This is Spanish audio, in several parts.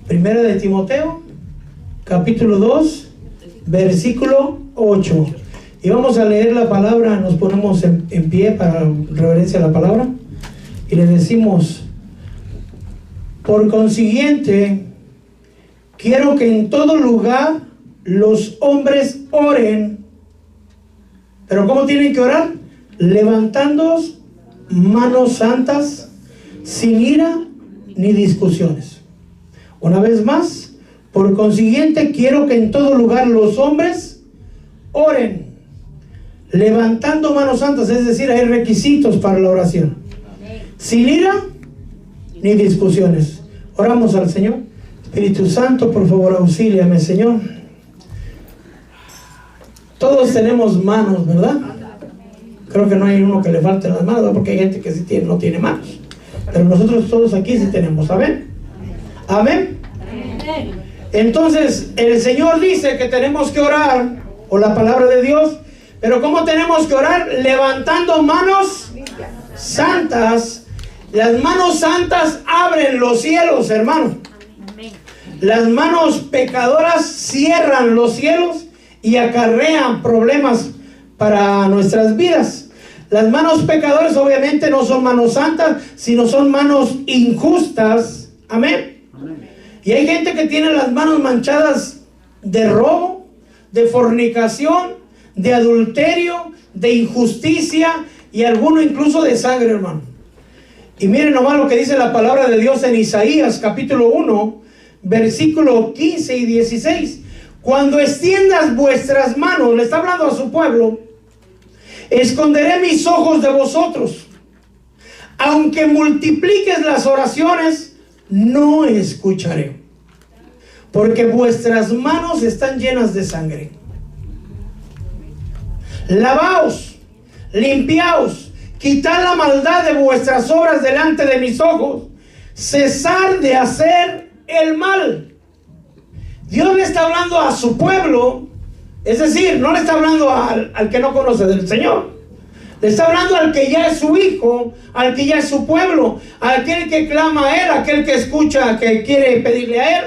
Primera de Timoteo, capítulo 2, versículo 8. Y vamos a leer la palabra, nos ponemos en pie para reverencia a la palabra. Y le decimos: por consiguiente, quiero que en todo lugar los hombres oren. ¿Pero cómo tienen que orar? Levantando manos santas, sin ira ni discusiones. Una vez más, por consiguiente, quiero que en todo lugar los hombres oren, levantando manos santas, es decir, hay requisitos para la oración. Sin ira ni discusiones. Oramos al Señor. Espíritu Santo, por favor, auxíliame, Señor. Todos tenemos manos, ¿verdad? Creo que no hay uno que le falte las manos, porque hay gente que sí tiene, no tiene manos. Pero nosotros todos aquí sí tenemos. Amén. Amén. Entonces, el Señor dice que tenemos que orar, o la palabra de Dios. Pero ¿cómo tenemos que orar? Levantando manos santas. Las manos santas abren los cielos, hermano. Las manos pecadoras cierran los cielos y acarrean problemas para nuestras vidas. Las manos pecadoras obviamente no son manos santas, sino son manos injustas. Amén. Y hay gente que tiene las manos manchadas de robo, de fornicación, de adulterio, de injusticia y alguno incluso de sangre, hermano. Y miren nomás lo que dice la palabra de Dios en Isaías capítulo 1, versículo 15 y 16. Cuando extiendas vuestras manos, le está hablando a su pueblo, esconderé mis ojos de vosotros. Aunque multipliques las oraciones, no escucharé, porque vuestras manos están llenas de sangre. Lavaos, limpiaos, quitad la maldad de vuestras obras delante de mis ojos, cesar de hacer el mal. Dios le está hablando a su pueblo, es decir, no le está hablando al que no conoce del Señor. Le está hablando al que ya es su hijo, al que ya es su pueblo, a aquel que clama a Él, aquel que escucha, que quiere pedirle a Él.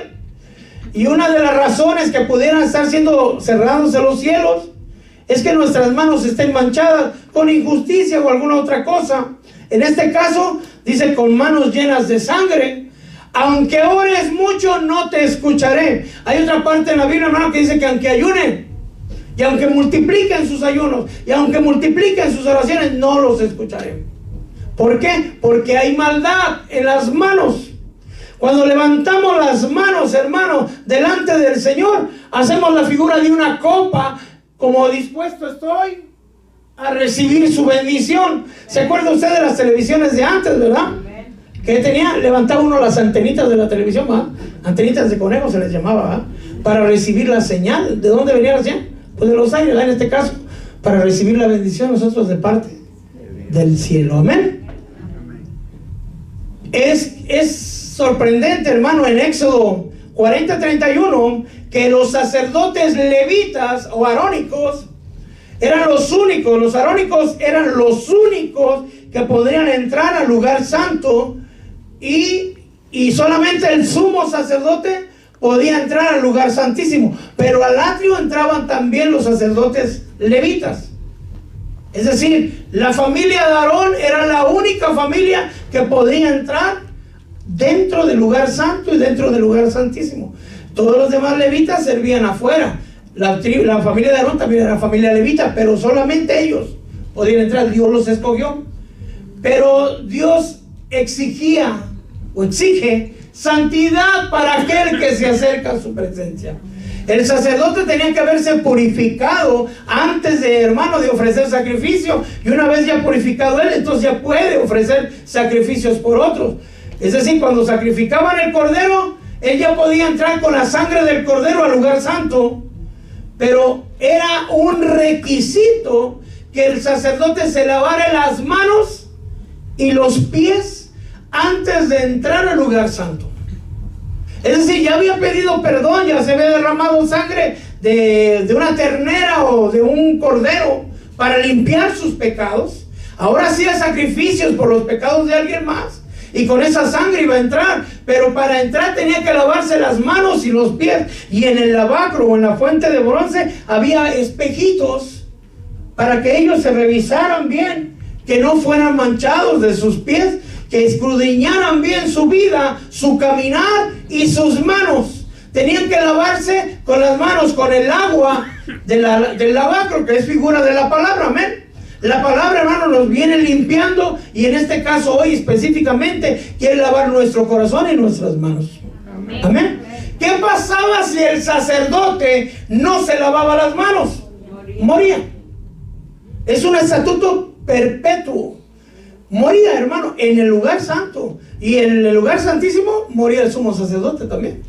Y una de las razones que pudieran estar siendo cerrados en los cielos es que nuestras manos estén manchadas con injusticia o alguna otra cosa. En este caso, dice, con manos llenas de sangre. Aunque ores mucho, no te escucharé. Hay otra parte en la Biblia, hermano, que dice que aunque ayunen, y aunque multipliquen sus ayunos, y aunque multipliquen sus oraciones, no los escucharé. ¿Por qué? Porque hay maldad en las manos. Cuando levantamos las manos, hermano, delante del Señor, hacemos la figura de una copa, como dispuesto estoy a recibir su bendición. ¿Se acuerda usted de las televisiones de antes, verdad? Que tenía, levantaba uno las antenitas de la televisión, ¿verdad? Antenitas de conejo se les llamaba, ¿verdad? Para recibir la señal. ¿De dónde venía la señal? Pues de los aires, ¿verdad? En este caso, para recibir la bendición nosotros de parte del cielo. Amén. Es sorprendente, hermano, en Éxodo 40:31, que los sacerdotes levitas o arónicos eran los únicos, los arónicos eran los únicos que podrían entrar al lugar santo, y solamente el sumo sacerdote podía entrar al lugar santísimo, pero al atrio entraban también los sacerdotes levitas. Es decir, la familia de Aarón era la única familia que podía entrar dentro del lugar santo y dentro del lugar santísimo. Todos los demás levitas servían afuera. La familia de Aarón también era familia levita, pero solamente ellos podían entrar. Dios los escogió. Pero Dios exigía o exige santidad para aquel que se acerca a su presencia. El sacerdote tenía que haberse purificado antes de, hermano, de ofrecer sacrificio. Y una vez ya purificado él, entonces ya puede ofrecer sacrificios por otros. Es decir, cuando sacrificaban el cordero, él ya podía entrar con la sangre del cordero al lugar santo. Pero era un requisito que el sacerdote se lavara las manos y los pies antes de entrar al lugar santo. Es decir, ya había pedido perdón, ya se había derramado sangre de una ternera o de un cordero para limpiar sus pecados. Ahora hacía sacrificios por los pecados de alguien más. Y y con esa sangre iba a entrar, pero para entrar tenía que lavarse las manos y los pies, y en el lavacro o en la fuente de bronce había espejitos para que ellos se revisaran bien, que no fueran manchados de sus pies, que escudriñaran bien su vida, su caminar y sus manos. Tenían que lavarse con las manos, con el agua del lavacro, que es figura de la palabra, amén. La palabra, hermano, nos viene limpiando, y en este caso hoy específicamente quiere lavar nuestro corazón y nuestras manos. Amén. Amén. ¿Qué pasaba si el sacerdote no se lavaba las manos? Moría. Es un estatuto perpetuo. Moría, hermano, en el lugar santo, y en el lugar santísimo moría el sumo sacerdote también.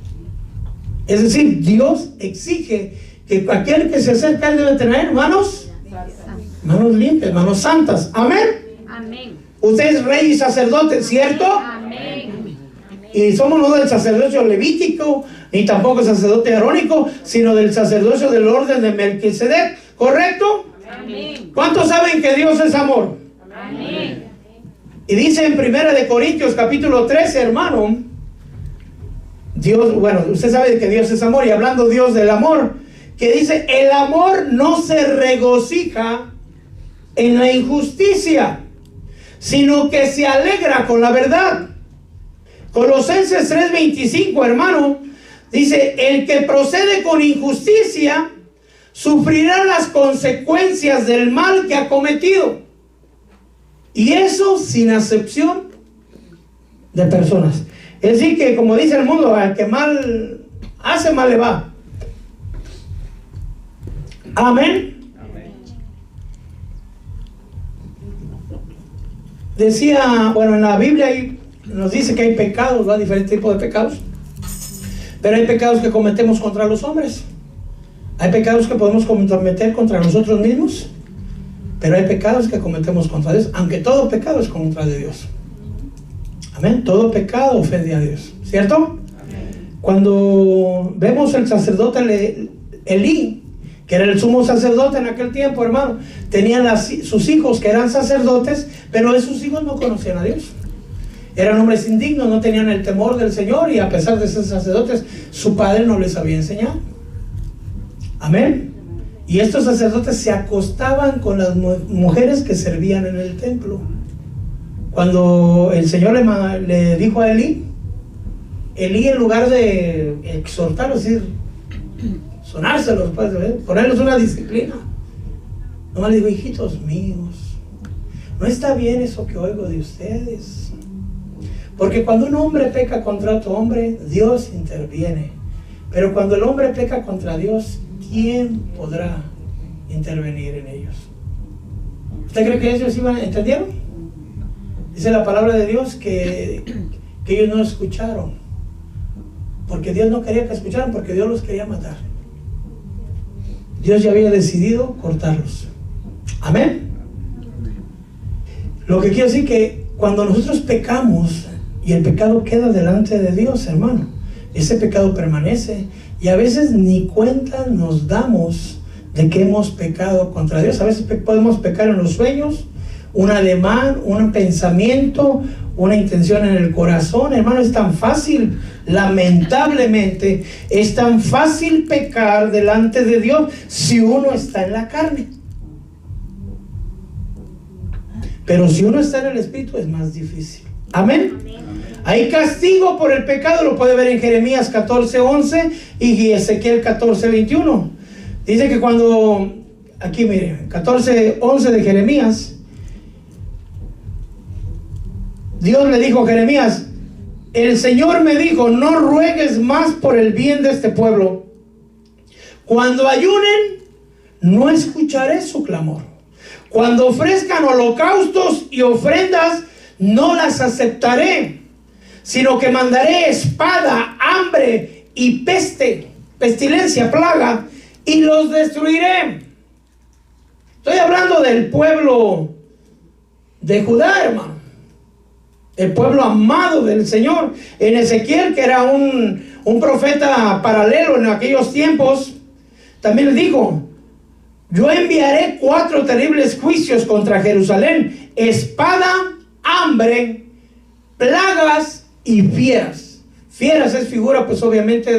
Es decir, Dios exige que aquel que se acerca a él debe tener manos limpias, manos santas. Amén. Amén. Usted es rey y sacerdote, ¿cierto? Amén. Y somos no del sacerdocio levítico, ni tampoco el sacerdote arónico, sino del sacerdocio del orden de Melquisedec, ¿correcto? Amén. ¿Cuántos saben que Dios es amor? Amén. Y dice en 1 Corintios capítulo 13, hermano, Dios, bueno, usted sabe que Dios es amor, y hablando Dios del amor, que dice, el amor no se regocija en la injusticia, sino que se alegra con la verdad. Colosenses 3:25, hermano, dice, el que procede con injusticia sufrirá las consecuencias del mal que ha cometido, y eso sin acepción de personas. Es decir, que como dice el mundo, al que mal hace, mal le va. Amén. Amén. Decía, bueno, en la Biblia nos dice que hay pecados, ¿no? Diferentes tipos de pecados. Pero hay pecados que cometemos contra los hombres. Hay pecados que podemos cometer contra nosotros mismos. Pero hay pecados que cometemos contra Dios, aunque todo pecado es contra de Dios. Amén. Todo pecado ofende a Dios, ¿cierto? Amén. Cuando vemos el sacerdote Elí, que era el sumo sacerdote en aquel tiempo, hermano, tenían sus hijos que eran sacerdotes, pero esos hijos no conocían a Dios. Eran hombres indignos, no tenían el temor del Señor, y a pesar de ser sacerdotes, su padre no les había enseñado. Amén. Y estos sacerdotes se acostaban con las mujeres que servían en el templo. Cuando el Señor le dijo a Elí, en lugar de exhortarlos, es decir, sonárselos, pues, ponerles una disciplina, nomás le dijo, hijitos míos, no está bien eso que oigo de ustedes, porque cuando un hombre peca contra otro hombre, Dios interviene, pero cuando el hombre peca contra Dios, ¿quién podrá intervenir en ellos? ¿Usted cree que ellos entendieron? Dice la palabra de Dios que ellos no escucharon, porque Dios no quería que escucharan, porque Dios los quería matar. Dios ya había decidido cortarlos. Amén. Lo que quiero decir que cuando nosotros pecamos y el pecado queda delante de Dios, hermano, ese pecado permanece, y a veces ni cuenta nos damos de que hemos pecado contra Dios. A veces podemos pecar en los sueños, un ademán, un pensamiento, una intención en el corazón. Hermano, es tan fácil, lamentablemente, es tan fácil pecar delante de Dios si uno está en la carne. Pero si uno está en el Espíritu es más difícil. Amén. Hay castigo por el pecado, lo puede ver en Jeremías 14:11 y Ezequiel 14:21. Dice que cuando, aquí mire, 14:11 de Jeremías, Dios le dijo a Jeremías, el Señor me dijo, no ruegues más por el bien de este pueblo. Cuando ayunen, no escucharé su clamor. Cuando ofrezcan holocaustos y ofrendas, no las aceptaré, sino que mandaré espada, hambre y pestilencia, plaga, y los destruiré. Estoy hablando del pueblo de Judá, hermano, el pueblo amado del Señor. En Ezequiel, que era un profeta paralelo en aquellos tiempos, también le dijo, yo enviaré 4 terribles juicios contra Jerusalén: espada, hambre, plagas y fieras. Fieras es figura, pues obviamente,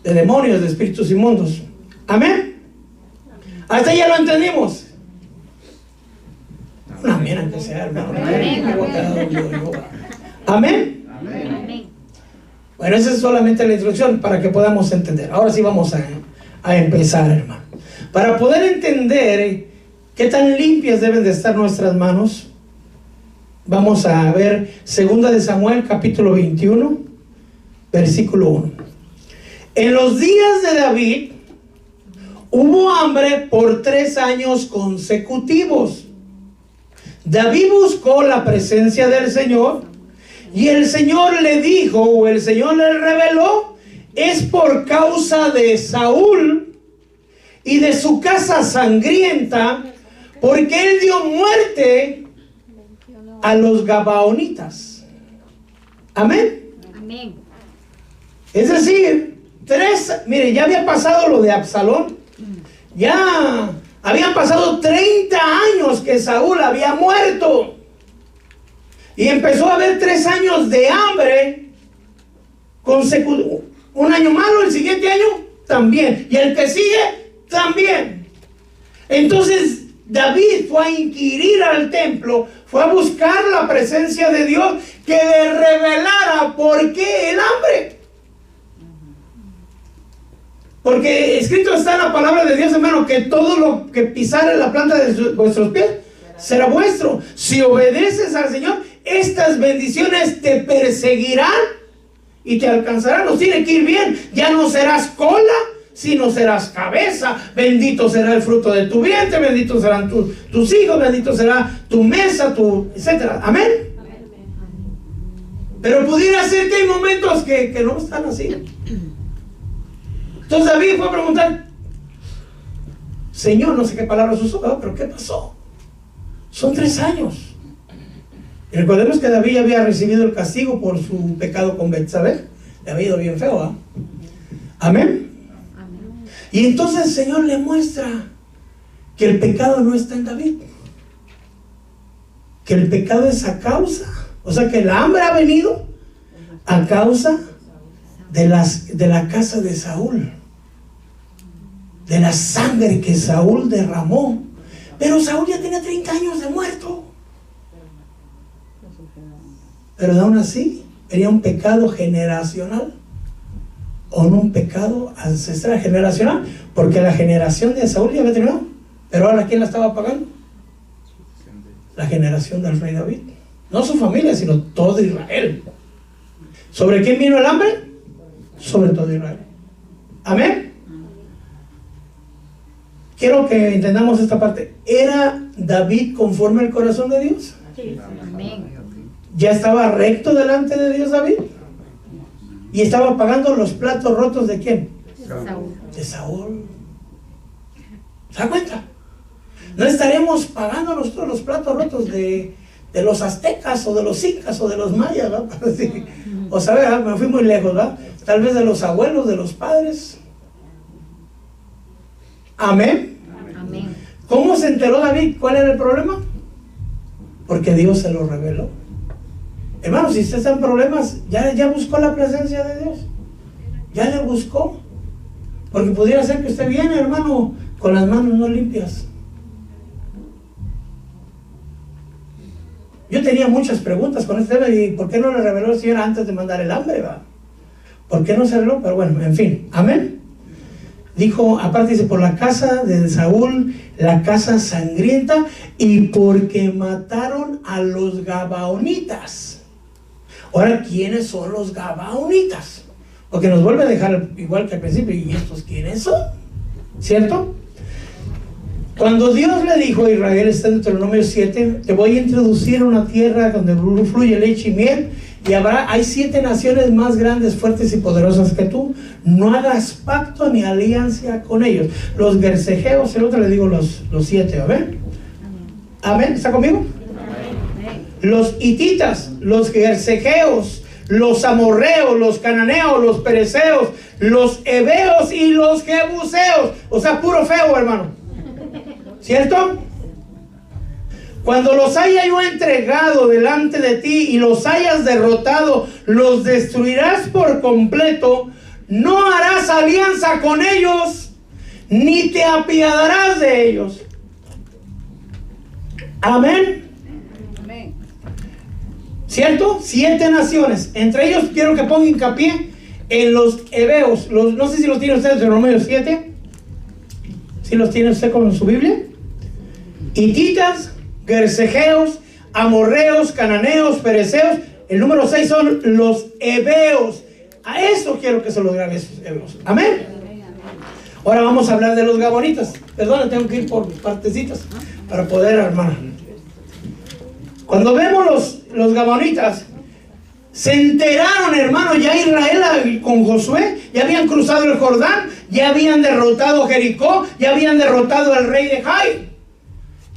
de demonios, de espíritus inmundos. Amén. Hasta ya lo entendimos. Una amén, aunque sea, hermano. Amén. Amén. Bueno, esa es solamente la introducción para que podamos entender. Ahora sí vamos a empezar, hermano. Para poder entender qué tan limpias deben de estar nuestras manos, vamos a ver 2 de Samuel, capítulo 21, versículo 1. En los días de David hubo hambre por 3 años consecutivos. David buscó la presencia del Señor y el Señor le dijo, o el Señor le reveló, es por causa de Saúl y de su casa sangrienta, porque él dio muerte a los gabaonitas. Amén. Amén. Es decir, mire, ya había pasado lo de Absalón. Ya habían pasado 30 años que Saúl había muerto. Y empezó a haber 3 años de hambre consecutivos. Un año malo, el siguiente año también. Y el que sigue también. Entonces David fue a inquirir al templo, fue a buscar la presencia de Dios que le revelara por qué el hambre. Porque escrito está en la palabra de Dios, hermano, que todo lo que pisare la planta de vuestros pies será vuestro. Si obedeces al Señor, estas bendiciones te perseguirán y te alcanzarán. Nos tiene que ir bien. Ya no serás cola, sino serás cabeza. Bendito será el fruto de tu vientre, bendito serán tus hijos, bendito será tu mesa, etcétera. Amén. Pero pudiera ser que hay momentos que no están así. Entonces David fue a preguntar, Señor, no sé qué palabras usó, pero ¿qué pasó? Son 3 años. Y recordemos que David había recibido el castigo por su pecado con Betsabé. Le había ido bien feo, ¿eh? Amén. Y entonces el Señor le muestra que el pecado no está en David, que el pecado es a causa, o sea que el hambre ha venido a causa de la casa de Saúl, de la sangre que Saúl derramó. Pero Saúl ya tenía 30 años de muerto. Pero aún así era un pecado generacional, o no un pecado ancestral generacional, porque la generación de Saúl ya había terminado. Pero ahora ¿quién la estaba pagando? La generación del rey David. No su familia, sino todo Israel. ¿Sobre quién vino el hambre? Sobre todo Israel. Amén. Quiero que entendamos esta parte. ¿Era David conforme al corazón de Dios? Sí. Amén. ¿Ya estaba recto delante de Dios David? ¿Y estaba pagando los platos rotos de quién? Saúl. De Saúl. ¿Se da cuenta? No estaremos pagando nosotros los platos rotos de los aztecas o de los incas o de los mayas, ¿no? O sabes, me fui muy lejos, ¿verdad? Tal vez de los abuelos, de los padres. Amén. Amén. ¿Cómo se enteró David? ¿Cuál era el problema? Porque Dios se lo reveló. Hermano, si usted está en problemas, ya buscó la presencia de Dios. Ya le buscó. Porque pudiera ser que usted viene, hermano, con las manos no limpias. Yo tenía muchas preguntas con este tema. ¿Y por qué no le reveló el Señor antes de mandar el hambre? ¿Va? ¿Por qué no se reveló? Pero bueno, en fin. Amén. Dijo, aparte dice, por la casa de Saúl, la casa sangrienta, y porque mataron a los gabaonitas. Ahora, ¿quiénes son los gabaonitas? Porque nos vuelve a dejar igual que al principio. ¿Y estos quiénes son? ¿Cierto? Cuando Dios le dijo a Israel, está en Deuteronomio 7, te voy a introducir a una tierra donde fluye leche y miel, y hay 7 naciones más grandes, fuertes y poderosas que tú. No hagas pacto ni alianza con ellos. Los gerzejeos, el otro le digo los 7, ¿amén? ¿Amén? ¿Está conmigo? Amén. Los hititas, los gerzejeos, los amorreos, los cananeos, los pereceos, los heveos y los jebuseos. O sea, puro feo, hermano. ¿Cierto? Cuando los haya yo entregado delante de ti y los hayas derrotado, los destruirás por completo. No harás alianza con ellos, ni te apiadarás de ellos. Amén. Amén. ¿Cierto? 7 naciones. Entre ellos quiero que ponga hincapié en los heveos. No sé si los tiene usted en Deuteronomio 7. ¿Sí los tiene usted con su Biblia? Hititas, gerzejeos, amorreos, cananeos, fereceos. El número 6 son los heveos. A eso quiero que se los grabe esos heveos. Amén. Ahora vamos a hablar de los gabonitas. Perdón, tengo que ir por partecitas para poder armar. Cuando vemos los gabonitas, se enteraron, hermano, ya Israel con Josué, ya habían cruzado el Jordán, ya habían derrotado Jericó, ya habían derrotado al rey de Jai.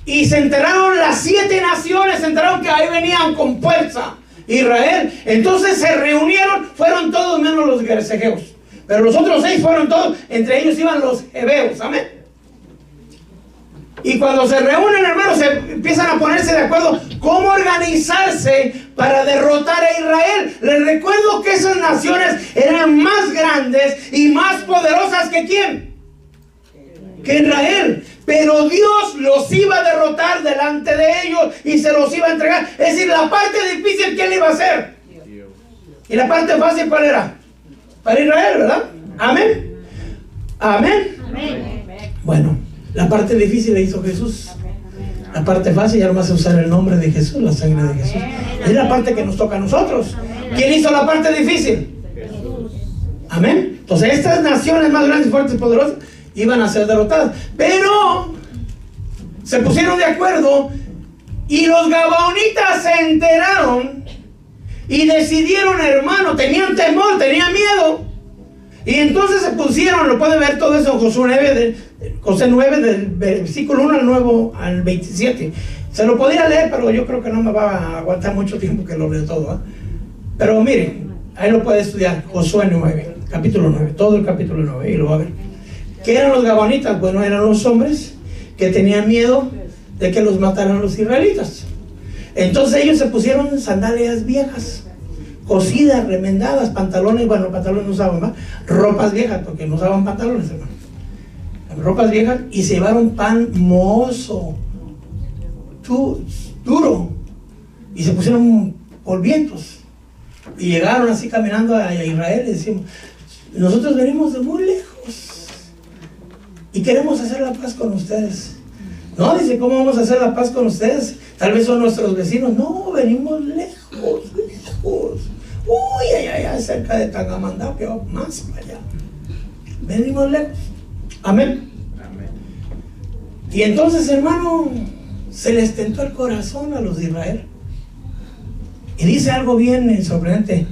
Y se enteraron las 7 naciones, se enteraron que ahí venían con fuerza Israel. Entonces se reunieron, fueron todos menos los gerzejeos. Pero los otros 6 fueron todos, entre ellos iban los heveos, amén. Y cuando se reúnen, hermanos, se empiezan a ponerse de acuerdo cómo organizarse para derrotar a Israel. Les recuerdo que esas naciones eran más grandes y más poderosas que ¿quién? Que Israel. Pero Dios los iba a derrotar delante de ellos y se los iba a entregar. Es decir, la parte difícil, ¿quién le iba a hacer? Dios. Y la parte fácil, ¿cuál era? Para Israel, ¿verdad? Amén. Amén. Amén. Bueno, la parte difícil la hizo Jesús. La parte fácil ya nomás usar el nombre de Jesús, la sangre de Jesús. Es la parte que nos toca a nosotros. ¿Quién hizo la parte difícil? Jesús. Amén. Entonces estas naciones más grandes, fuertes y poderosas iban a ser derrotadas. Pero se pusieron de acuerdo y los gabaonitas se enteraron y decidieron, hermano, tenían temor, tenían miedo. Y entonces se pusieron, lo puede ver todo eso en Josué 9 del versículo 1 al 27. Se lo podría leer, pero yo creo que no me va a aguantar mucho tiempo que lo lea todo, ¿eh? Pero miren, ahí lo puede estudiar, Josué 9, capítulo 9, todo el capítulo 9, y lo va a ver. ¿Qué eran los gabonitas? Bueno, eran los hombres que tenían miedo de que los mataran los israelitas. Entonces ellos se pusieron sandalias viejas, cosidas, remendadas, pantalones, bueno, pantalones no usaban, ¿va? Ropas viejas, porque no usaban pantalones, hermano. Ropas viejas, y se llevaron pan mohoso, duro, y se pusieron polvientos, y llegaron así caminando a Israel y decimos, nosotros venimos de muy lejos y queremos hacer la paz con ustedes. No, dice, ¿cómo vamos a hacer la paz con ustedes? Tal vez son nuestros vecinos. No, venimos lejos. Uy, allá cerca de Tangamandapio, más para allá. Venimos lejos. Amén. Amén. Y entonces, hermano, se les tentó el corazón a los de Israel. Y dice algo bien sorprendente.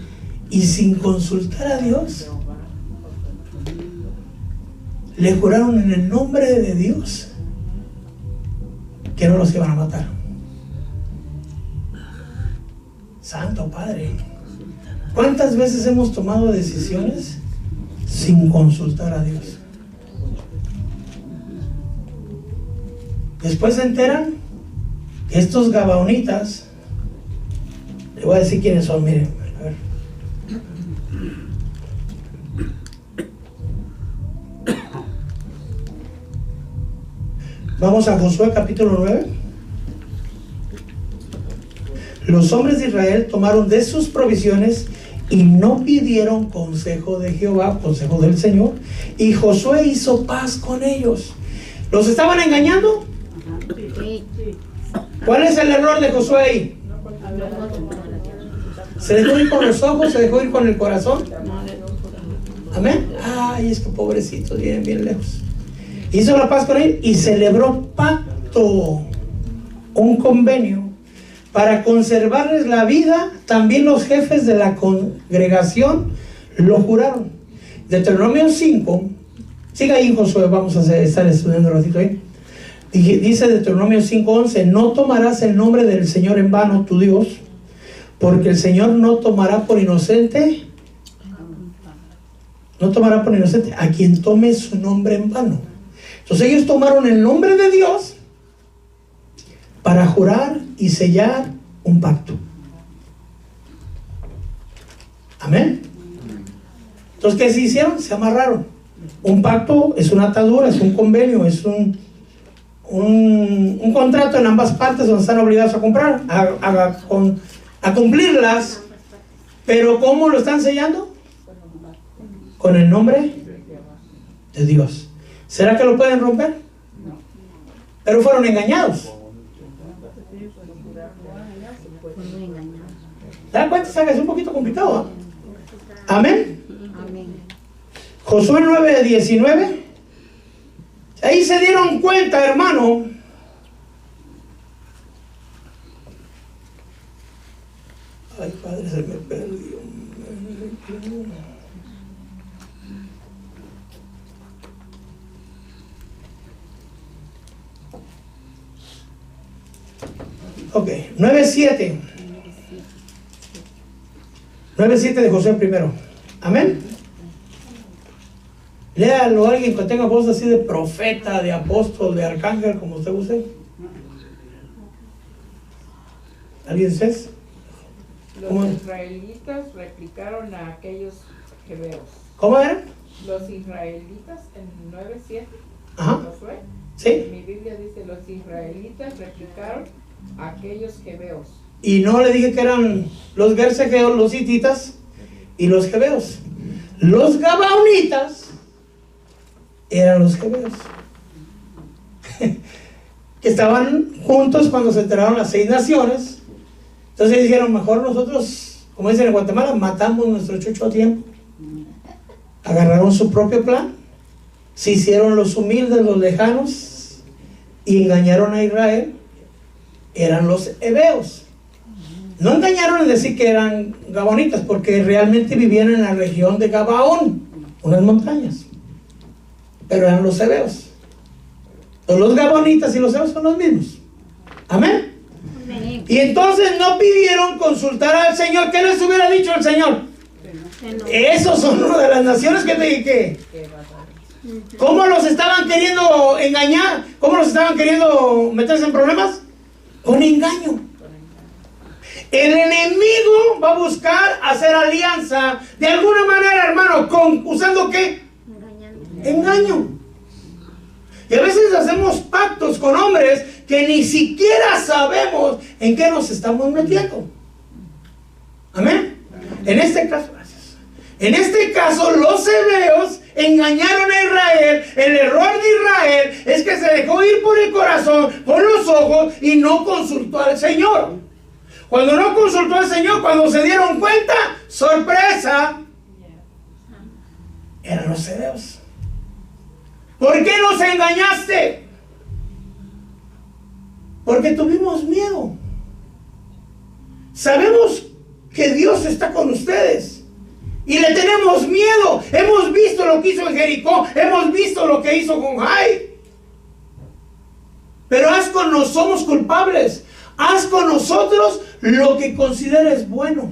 Y sin consultar a Dios, le juraron en el nombre de Dios que no los iban a matar. Santo Padre, ¿cuántas veces hemos tomado decisiones sin consultar a Dios? Después se enteran que estos gabaonitas, le voy a decir quiénes son, miren, a ver. Vamos a Josué capítulo 9. Los hombres de Israel tomaron de sus provisiones y no pidieron consejo de Jehová, consejo del Señor, y Josué hizo paz con ellos. ¿Los estaban engañando? ¿Cuál es el error de Josué ahí? ¿Se dejó ir con los ojos? ¿Se dejó ir con el corazón? Amén. Ay, es que pobrecitos, vienen bien lejos. Hizo la paz con él y celebró pacto, un convenio para conservarles la vida. También los jefes de la congregación lo juraron. Deuteronomio 5, siga ahí Josué, vamos a estar estudiando un ratito ahí. Dice Deuteronomio 5:11, no tomarás el nombre del Señor en vano, tu Dios, porque el Señor no tomará por inocente a quien tome su nombre en vano. Entonces ellos tomaron el nombre de Dios para jurar y sellar un pacto. Amén. Entonces, ¿qué se hicieron? Se amarraron. Un pacto es una atadura, es un convenio, es un contrato en ambas partes donde están obligados a comprar, a cumplirlas. Pero ¿cómo lo están sellando? Con el nombre de Dios. ¿Será que lo pueden romper? Pero fueron engañados. ¿Se dan cuenta? Es un poquito complicado, ¿eh? Amén. Josué 9:19. Ahí se dieron cuenta, hermano. Ay, Padre, se me perdió. Ok, 9:7. 9:7 de Josué primero. Amén. Léalo a alguien que tenga voz así de profeta, de apóstol, de arcángel, como usted use. ¿Alguien dice? Los israelitas replicaron a aquellos hebeos. ¿Cómo era? Los israelitas en 9:7. Ajá. Josué. Sí. Mi Biblia dice: los israelitas replicaron a aquellos hebeos. Y no le dije que eran los gersegeos, los hititas y los jebeos. Los gabaonitas eran los jebeos. Que estaban juntos cuando se enteraron las 6 naciones. Entonces dijeron, mejor nosotros, como dicen en Guatemala, matamos nuestro chucho a tiempo. Agarraron su propio plan, se hicieron los humildes, los lejanos, y engañaron a Israel. Eran los hebeos. No engañaron en decir que eran gabonitas, porque realmente vivían en la región de Gabaón, unas montañas, pero eran los hebeos. Los gabonitas y los hebeos son los mismos. Amén. Y entonces no pidieron consultar al Señor. ¿Qué les hubiera dicho el Señor? Esos son una de las naciones que te dije. ¿Cómo los estaban queriendo engañar? ¿Cómo los estaban queriendo meterse en problemas? Con engaño. El enemigo va a buscar hacer alianza de alguna manera, hermano, ¿usando qué? Engaño. Y a veces hacemos pactos con hombres que ni siquiera sabemos en qué nos estamos metiendo. Amén. En este caso, gracias. En este caso, los hebeos engañaron a Israel. El error de Israel es que se dejó ir por el corazón, por los ojos, y no consultó al Señor. Cuando no consultó al Señor, cuando se dieron cuenta, sorpresa, eran los hebeos. ¿Por qué nos engañaste? Porque tuvimos miedo. Sabemos que Dios está con ustedes y le tenemos miedo. Hemos visto lo que hizo en Jericó, hemos visto lo que hizo con Jai. Pero somos culpables. Haz con nosotros lo que consideres bueno.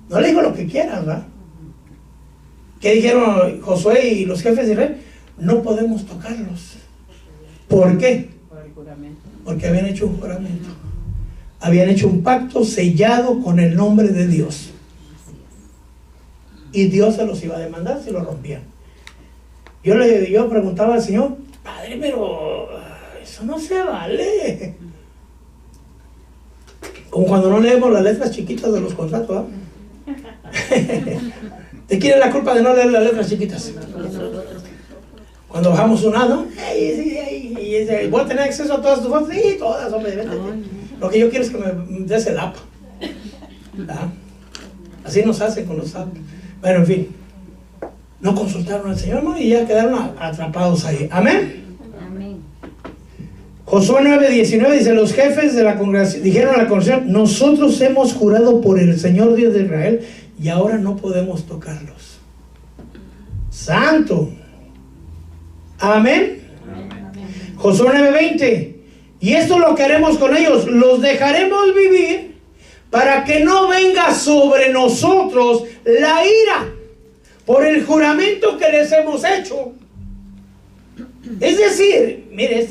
No le digo lo que quieras, ¿verdad? ¿Qué dijeron Josué y los jefes de Israel? No podemos tocarlos. ¿Por qué? Por el juramento. Porque habían hecho un juramento. Habían hecho un pacto sellado con el nombre de Dios. Y Dios se los iba a demandar si lo rompían. Yo preguntaba al Señor, Padre, pero eso no se vale. Como cuando no leemos las letras chiquitas de los contratos, ¿eh? ¿Te quiere la culpa de no leer las letras chiquitas? Cuando bajamos un lado, voy a tener acceso a todas tus fotos. Sí, todas, hombre, vete. Lo que yo quiero es que me des el app. ¿Ah? Así nos hacen con los apps. Bueno, en fin. No consultaron al Señor, ¿no? Y ya quedaron atrapados ahí. Amén. Josué 9:19 dice, los jefes de la congregación dijeron a la congregación, nosotros hemos jurado por el Señor Dios de Israel y ahora no podemos tocarlos. Santo. Amén. Josué 9:20, y esto lo que haremos con ellos, los dejaremos vivir para que no venga sobre nosotros la ira por el juramento que les hemos hecho. Es decir, mire,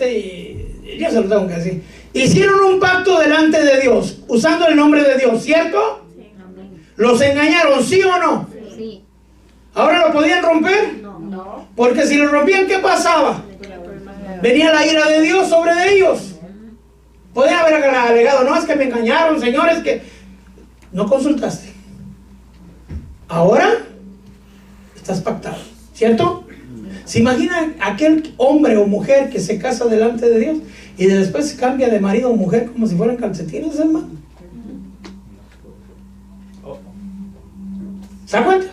yo se lo tengo que decir, Hicieron un pacto delante de Dios, usando el nombre de Dios, ¿cierto? ¿Los engañaron, sí o no? Sí. ¿Ahora lo podían romper? No. Porque si lo rompían, ¿qué pasaba? Venía la ira de Dios sobre ellos. Podían haber alegado, no, es que me engañaron, señores, que no consultaste. Ahora estás pactado, ¿cierto? ¿Se imagina aquel hombre o mujer que se casa delante de Dios y después se cambia de marido o mujer como si fueran calcetines, hermano? ¿Se da cuenta?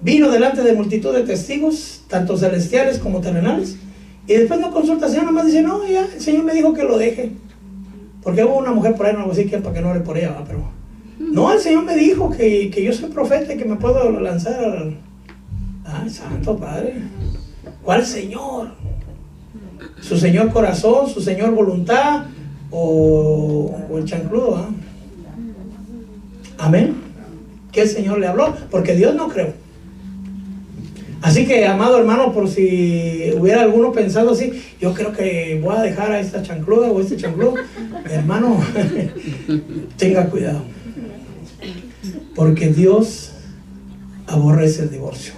Vino delante de multitud de testigos, tanto celestiales como terrenales, y después no consulta al Señor, nomás dice, no, ya, el Señor me dijo que lo deje. Porque hubo una mujer por ahí, no voy a decir quién, para que no ore por ella, pero no, el Señor me dijo que yo soy profeta y que me puedo lanzar al... Ay, santo Padre, ¿cuál Señor? ¿Su Señor corazón, su Señor voluntad o el chancludo? ¿Ah? Amén. Que el Señor le habló, porque Dios no creó. Así que, amado hermano, por si hubiera alguno pensado así, yo creo que voy a dejar a esta chancluda o este chancludo, hermano, tenga cuidado, porque Dios aborrece el divorcio.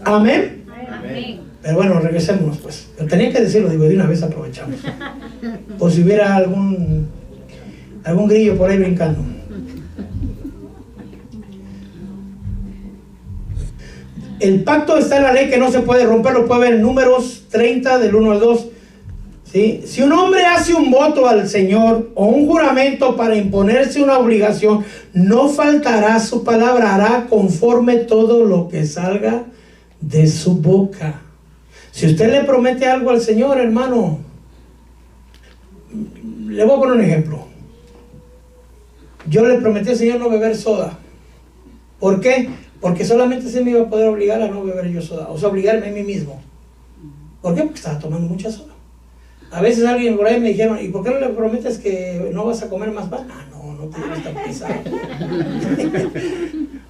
Amén. Amén. Pero bueno, regresémonos pues. Pero tenía que decirlo, digo, de una vez aprovechamos. Por si hubiera algún grillo por ahí brincando. El pacto está en la ley que no se puede romper, lo puede ver en Números 30 del 1 al 2. ¿Sí? Si un hombre hace un voto al Señor o un juramento para imponerse una obligación, no faltará su palabra, hará conforme todo lo que salga de su boca. Si usted le promete algo al Señor, hermano, le voy a poner un ejemplo. Yo le prometí al Señor no beber soda. ¿Por qué? Porque solamente se me iba a poder obligar a no beber yo soda, o sea, obligarme a mí mismo. ¿Por qué? Porque estaba tomando mucha soda. A veces alguien por ahí me dijeron, ¿y por qué no le prometes que no vas a comer más pan? Ah, no te lleves tan pesado.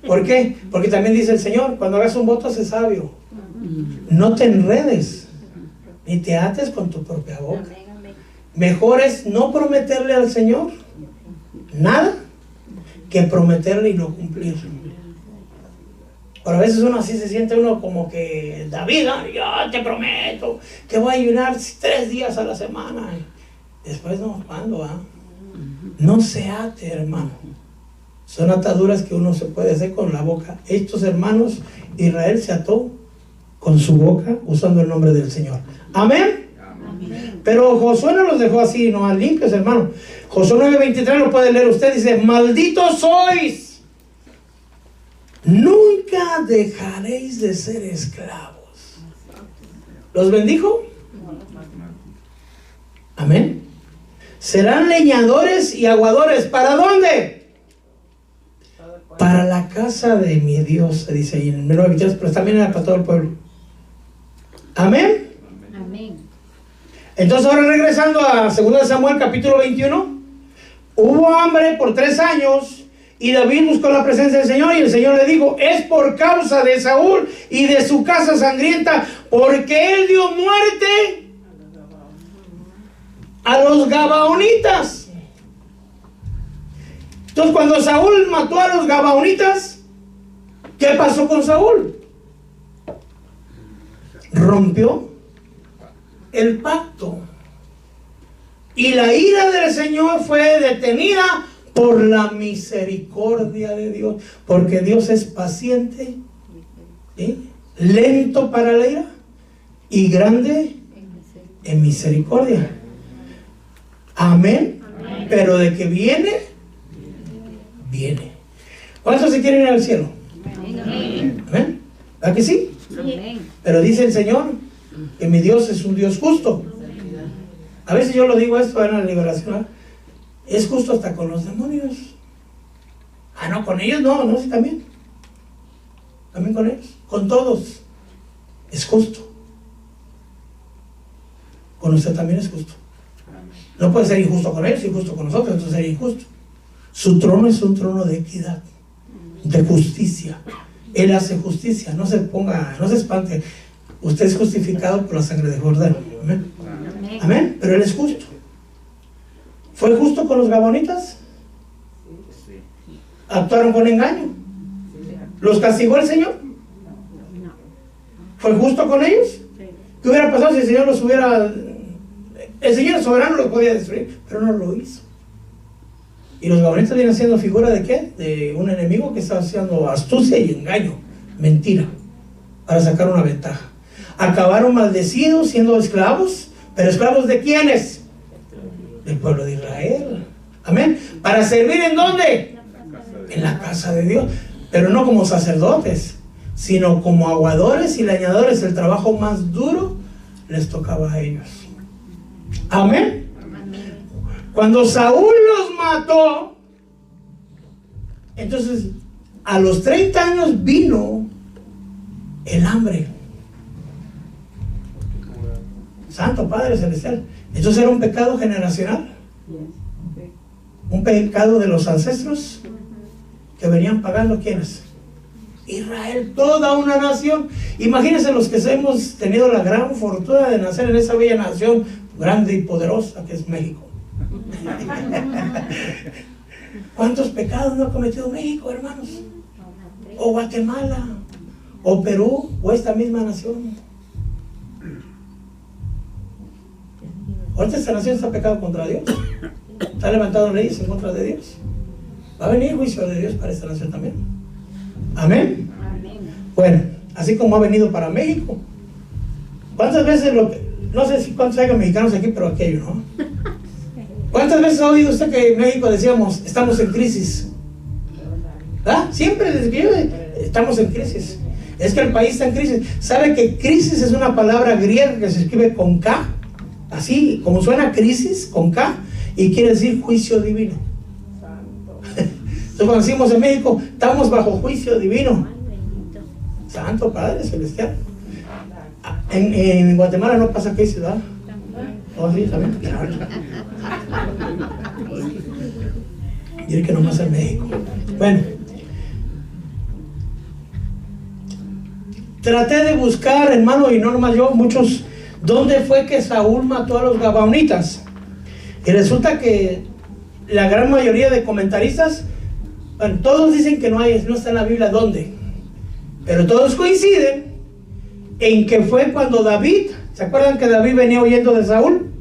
¿Por qué? Porque también dice el Señor, cuando hagas un voto, sé sabio. No te enredes, ni te ates con tu propia boca. Mejor es no prometerle al Señor nada que prometerle y no cumplir. Pero a veces uno así se siente uno como que David, yo te prometo que voy a ayunar 3 días a la semana. Después no, ¿cuándo? No se ate, hermano. Son ataduras que uno se puede hacer con la boca. Estos hermanos, Israel se ató con su boca usando el nombre del Señor. Amén. Amén. Pero Josué no los dejó así, no limpios, hermano. Josué 9:23 lo puede leer usted, dice, malditos sois. Nunca dejaréis de ser esclavos. ¿Los bendijo? Amén. Serán leñadores y aguadores. ¿Para dónde? Para la casa de mi Dios, se dice ahí en el 9:23, pero también era para todo el pueblo. Amén. Amén. Entonces ahora regresando a 2 Samuel capítulo 21, hubo hambre por 3 años. Y David buscó la presencia del Señor y el Señor le dijo, es por causa de Saúl y de su casa sangrienta, porque él dio muerte a los gabaonitas. Entonces cuando Saúl mató a los gabaonitas, ¿qué pasó con Saúl? Rompió el pacto. Y la ira del Señor fue detenida por la misericordia de Dios, porque Dios es paciente, ¿sí? Lento para la ira y grande en misericordia. Amén. Amén. Pero de que viene, viene. ¿Cuántos se quieren ir al cielo? Amén. ¿Amén? ¿Verdad que sí? Amén. Pero dice el Señor que mi Dios es un Dios justo. A veces yo lo digo esto en la liberación, ¿eh? Es justo hasta con los demonios. Ah, no, con ellos no, sí, también con ellos, con todos es justo. Con usted también es justo. No puede ser injusto con ellos, injusto con nosotros, entonces sería injusto. Su trono es un trono de equidad, de justicia. Él hace justicia, no se espante. Usted es justificado por la sangre de Jordán. Amén. Amén. Pero Él es justo. ¿Fue justo con los gabonitas? ¿Actuaron con engaño? ¿Los castigó el Señor? ¿Fue justo con ellos? ¿Qué hubiera pasado si el Señor los hubiera... El Señor soberano los podía destruir, pero no lo hizo. Y los gabonitas vienen siendo figura de ¿qué? De un enemigo que está haciendo astucia y engaño, mentira, para sacar una ventaja. Acabaron maldecidos, siendo esclavos, pero ¿esclavos de quiénes? Del pueblo de Israel. Amén. ¿Para servir en dónde? En la casa de Dios. Pero no como sacerdotes, sino como aguadores y leñadores. El trabajo más duro les tocaba a ellos. Amén. Cuando Saúl los mató, entonces a los 30 años vino el hambre. Santo Padre Celestial. Entonces era un pecado generacional, un pecado de los ancestros que venían pagando. ¿Quiénes? Israel, toda una nación. Imagínense los que hemos tenido la gran fortuna de nacer en esa bella nación grande y poderosa que es México. ¿Cuántos pecados no ha cometido México, hermanos? O Guatemala, o Perú, o esta misma nación. Ahorita esta nación está pecado contra Dios. Está levantando leyes en contra de Dios. Va a venir juicio de Dios para esta nación también. Amén. Bueno, así como ha venido para México. ¿Cuántas veces no sé si cuántos hay mexicanos aquí, pero aquello, ¿no? ¿Cuántas veces ha oído usted que en México decíamos, estamos en crisis? ¿Ah? Siempre desde que yo estamos en crisis. Es que el país está en crisis. ¿Sabe que crisis es una palabra griega que se escribe con K? Así como suena crisis, con K, y quiere decir juicio divino. Entonces cuando decimos en México, estamos bajo juicio divino. Santo Padre Celestial. En Guatemala no pasa crisis, ¿verdad? ¿Oh, sí, también? Claro. Diré que nomás en México. Bueno, traté de buscar, hermano, y no nomás yo, muchos, dónde fue que Saúl mató a los gabaonitas. Y resulta que la gran mayoría de comentaristas, bueno, todos dicen que no está en la Biblia dónde, pero todos coinciden en que fue cuando David, ¿se acuerdan que David venía huyendo de Saúl?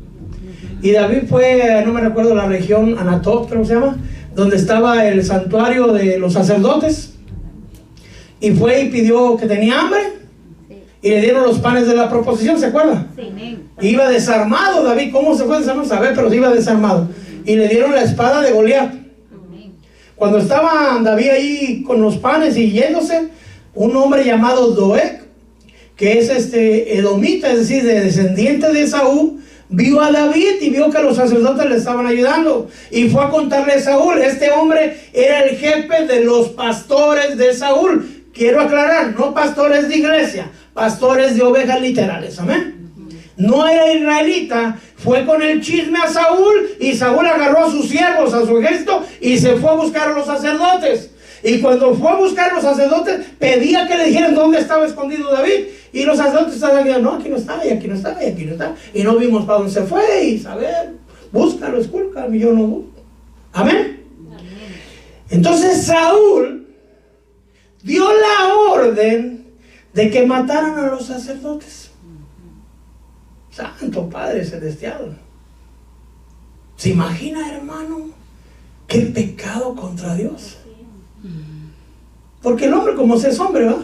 Y David fue, no me recuerdo la región, Anatot, creo que se llama, donde estaba el santuario de los sacerdotes, y fue y pidió que tenía hambre, y le dieron los panes de la proposición, ¿se acuerda? Iba desarmado David. ¿Cómo se fue desarmado? Saber, pero iba desarmado, y le dieron la espada de Goliat. Cuando estaba David ahí con los panes y yéndose, un hombre llamado Doeg, que es edomita, es decir, descendiente de Saúl, vio a David y vio que los sacerdotes le estaban ayudando, y fue a contarle a Saúl. Este hombre era el jefe de los pastores de Saúl. Quiero aclarar, no pastores de iglesia, pastores de ovejas literales. Amén. No era israelita. Fue con el chisme a Saúl, y Saúl agarró a sus siervos, a su ejército, y se fue a buscar a los sacerdotes. Y cuando fue a buscar a los sacerdotes, pedía que le dijeran dónde estaba escondido David. Y los sacerdotes estaban diciendo, no, aquí no está, y aquí no está, y aquí no está. Y no vimos para dónde se fue, y saber, búscalo, escúlcalo, y yo no busco. Amén. Entonces Saúl dio la orden de que mataran a los sacerdotes. Santo Padre Celestial. ¿Se imagina, hermano? Qué pecado contra Dios. Porque el hombre, como se es hombre, ¿va?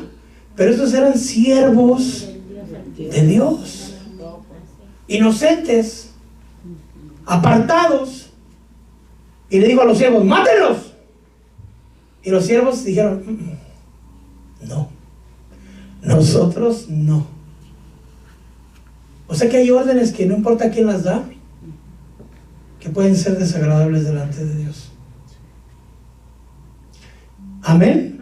Pero estos eran siervos de Dios, inocentes, apartados. Y le dijo a los siervos, mátenlos. Y los siervos dijeron, no, nosotros no. O sea que hay órdenes que no importa quién las da, que pueden ser desagradables delante de Dios. Amén.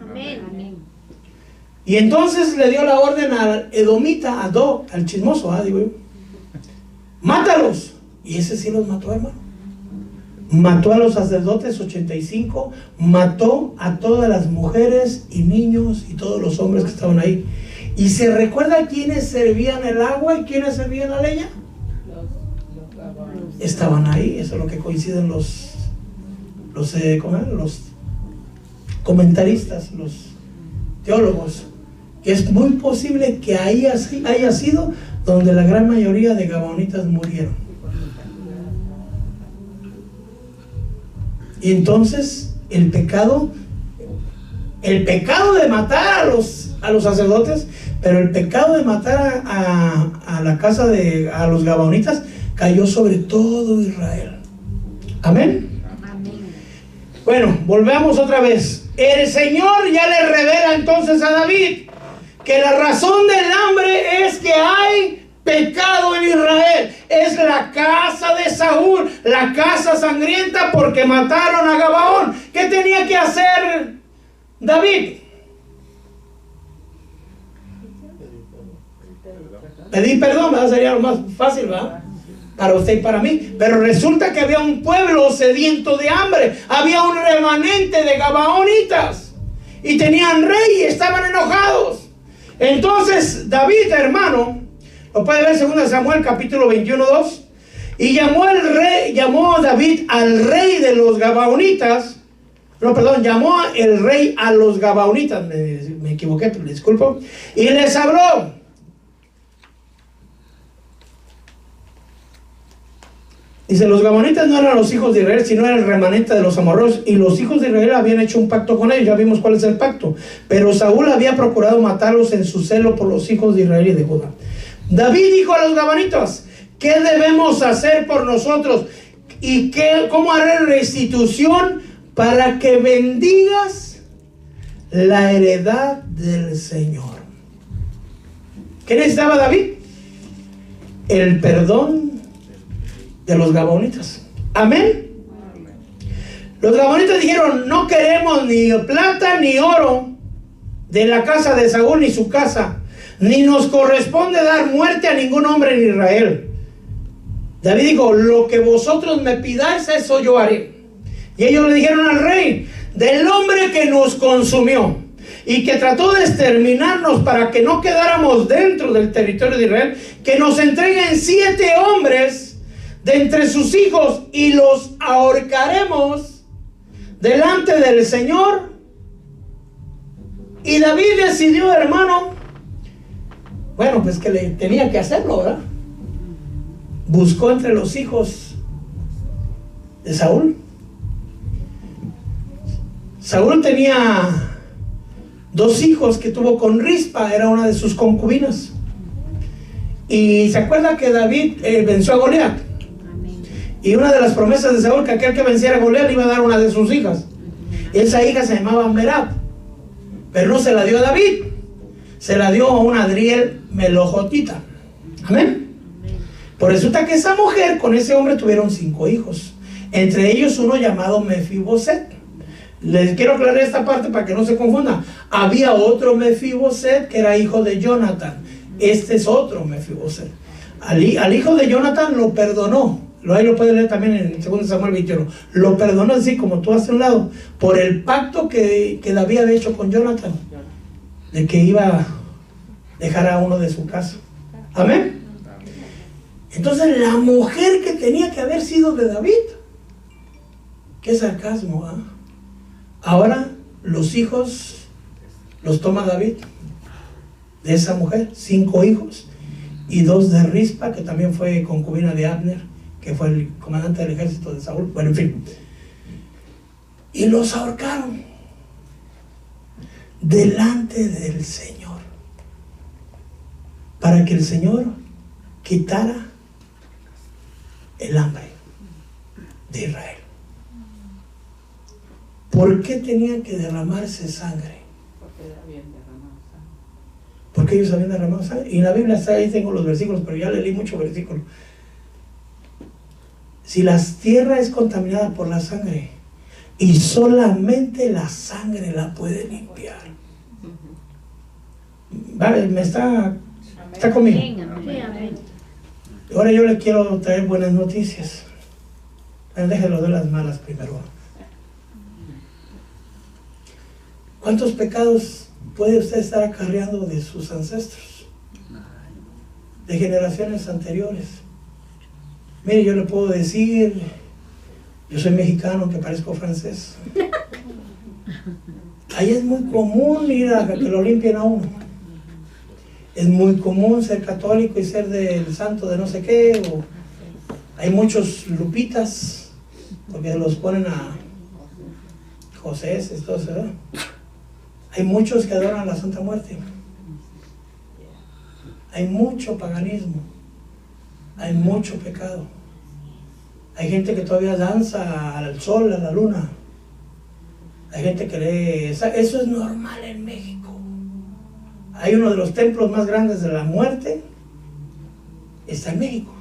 Y entonces le dio la orden al edomita, al chismoso, digo yo, mátalos. Y ese sí los mató, hermano. Mató a los sacerdotes, 85, mató a todas las mujeres y niños y todos los hombres que estaban ahí. ¿Y se recuerda quiénes servían el agua y quiénes servían la leña? estaban ahí. Eso es lo que coinciden los comentaristas, los teólogos, que es muy posible que ahí haya sido donde la gran mayoría de gabaonitas murieron. Y entonces el pecado de matar a los sacerdotes, pero el pecado de matar a la casa a los gabaonitas cayó sobre todo Israel. Amén. Bueno, volvemos otra vez. El Señor ya le revela entonces a David que la razón del hambre es que hay pecado en Israel. Es la casa de Saúl, la casa sangrienta, porque mataron a Gabaón. ¿Qué tenía que hacer David? Pedir perdón, ¿verdad? Sería lo más fácil, ¿verdad? Para usted y para mí. Pero resulta que había un pueblo sediento de hambre. Había un remanente de gabaonitas. Y tenían rey y estaban enojados. Entonces David, hermano, lo puede ver en 2 Samuel capítulo 21:2. Y llamó David al rey de los gabaonitas. No, perdón, llamó el rey a los gabaonitas. Me equivoqué, pero disculpo. Y les habló. Dice, los gabaonitas no eran los hijos de Israel, sino era el remanente de los amorreos, y los hijos de Israel habían hecho un pacto con ellos. Ya vimos cuál es el pacto. Pero Saúl había procurado matarlos en su celo por los hijos de Israel y de Judá. David dijo a los gabaonitas, ¿qué debemos hacer por nosotros? ¿Y cómo haré restitución para que bendigas la heredad del Señor? ¿Qué necesitaba David? El perdón de los gabaonitas. Amén. Los gabaonitas dijeron, no queremos ni plata ni oro de la casa de Saúl ni su casa, ni nos corresponde dar muerte a ningún hombre en Israel. David dijo, lo que vosotros me pidáis, eso yo haré. Y ellos le dijeron al rey, del hombre que nos consumió y que trató de exterminarnos para que no quedáramos dentro del territorio de Israel, que nos entreguen 7 hombres de entre sus hijos y los ahorcaremos delante del Señor. Y David decidió, hermano, bueno, pues que le tenía que hacerlo, ¿verdad? Buscó entre los hijos de Saúl. Saúl tenía 2 hijos que tuvo con Rispa, era una de sus concubinas. Y se acuerda que David venció a Goliat. Y una de las promesas de Saúl, que aquel que venciera a Goliat le iba a dar una de sus hijas. Esa hija se llamaba Merab, pero no se la dio a David, se la dio a una Adriel Melojotita. Amén. Por resulta que esa mujer con ese hombre tuvieron 5 hijos, entre ellos uno llamado Mefiboset. Les quiero aclarar esta parte para que no se confunda. Había otro Mefiboset que era hijo de Jonathan. Este es otro Mefiboset. Al hijo de Jonathan lo perdonó. Ahí lo puede leer también en 2 Samuel 21. Lo perdonó así como tú hace un lado, por el pacto que David había hecho con Jonathan, de que iba a dejar a uno de su casa. Amén. Entonces la mujer que tenía que haber sido de David, qué sarcasmo, ¿eh? Ahora los hijos los toma David de esa mujer, 5 hijos, y 2 de Rispa, que también fue concubina de Abner, que fue el comandante del ejército de Saúl. Bueno, en fin. Y los ahorcaron delante del Señor, para que el Señor quitara el hambre de Israel. ¿Por qué tenía que derramarse sangre? Porque ellos habían derramado sangre. Y en la Biblia está ahí, tengo los versículos, pero ya leí muchos versículos. Si la tierra es contaminada por la sangre, y solamente la sangre la puede limpiar. Vale, está conmigo. Ahora yo le quiero traer buenas noticias. Déjelo de las malas primero. ¿Cuántos pecados puede usted estar acarreando de sus ancestros? De generaciones anteriores. Mire, yo le puedo decir, yo soy mexicano, que parezco francés. Ahí es muy común ir a que lo limpien a uno. Es muy común ser católico y ser del santo de no sé qué. O hay muchos lupitas, porque los ponen a José, todo eso, ¿verdad? Hay muchos que adoran a la Santa Muerte. Hay mucho paganismo. Hay mucho pecado. Hay gente que todavía danza al sol, a la luna. Hay gente que lee. Eso es normal en México. Hay uno de los templos más grandes de la muerte. Está en México.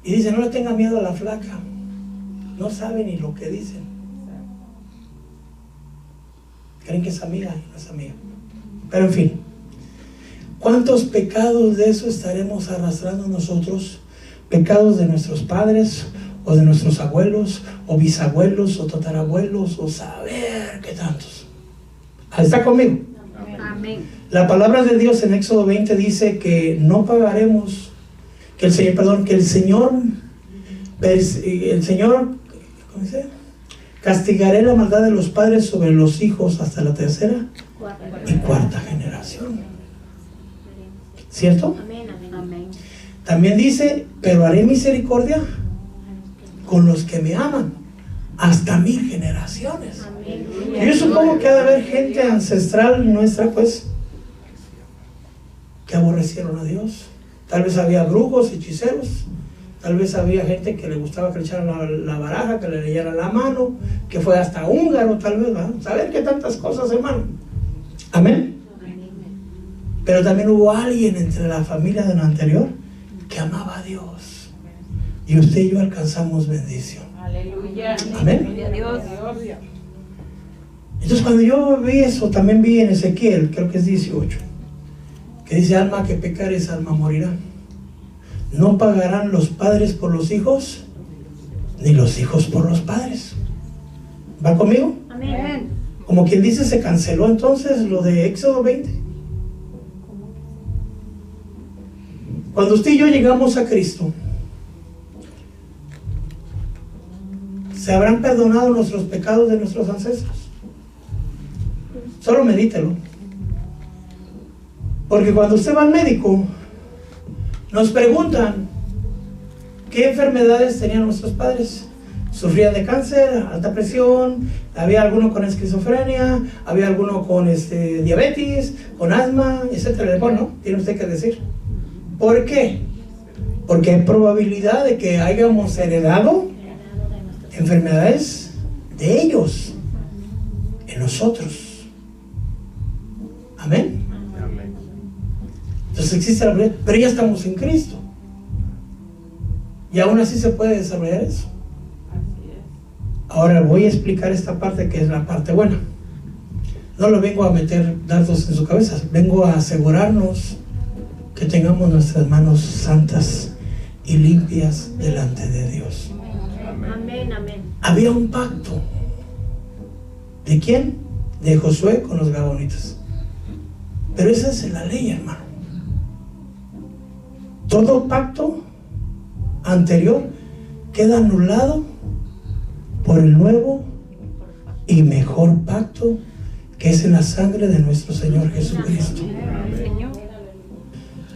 Y dice, no le tenga miedo a la flaca. No sabe ni lo que dicen. Creen que es amiga y no es amiga. Pero en fin, ¿cuántos pecados de eso estaremos arrastrando nosotros? Pecados de nuestros padres, o de nuestros abuelos, o bisabuelos, o tatarabuelos, o saber qué tantos. ¿Está conmigo? Amén. La palabra de Dios en Éxodo 20 dice que no pagaremos, que el Señor, ¿cómo dice? Castigaré la maldad de los padres sobre los hijos hasta la tercera y cuarta generación. ¿Cierto? Amén. También dice, pero haré misericordia con los que me aman hasta 1000 generaciones. Yo supongo que ha de haber gente ancestral nuestra, pues, que aborrecieron a Dios. Tal vez había brujos, hechiceros. Tal vez había gente que le gustaba que le echaran la baraja, que le leyeran la mano, que fue hasta húngaro, tal vez, ¿verdad? Saber que tantas cosas, hermano. Amén. Pero también hubo alguien entre la familia de lo anterior que amaba a Dios. Y usted y yo alcanzamos bendición. Aleluya. Amén. Dios. Entonces cuando yo vi eso, también vi en Ezequiel, creo que es 18, que dice, alma que pecare, esa alma morirá. No pagarán los padres por los hijos, ni los hijos por los padres. ¿Va conmigo? Amén. Como quien dice, se canceló entonces lo de Éxodo 20. Cuando usted y yo llegamos a Cristo, ¿se habrán perdonado nuestros pecados de nuestros ancestros? Solo medítelo. Porque cuando usted va al médico, nos preguntan qué enfermedades tenían nuestros padres. Sufrían de cáncer, alta presión, había alguno con esquizofrenia, había alguno con diabetes, con asma, etcétera. Bueno, tiene usted que decir. ¿Por qué? Porque hay probabilidad de que hayamos heredado enfermedades de ellos en nosotros. Amén. Entonces existe la probabilidad, pero ya estamos en Cristo. Y aún así se puede desarrollar eso. Ahora voy a explicar esta parte que es la parte buena. No lo vengo a meter dardos en su cabeza, vengo a asegurarnos que tengamos nuestras manos santas y limpias delante de Dios. Amén. Amén. Había un pacto. ¿De quién? De Josué con los gabonitas. Pero esa es la ley, hermano. Todo pacto anterior queda anulado por el nuevo y mejor pacto, que es en la sangre de nuestro Señor Jesucristo.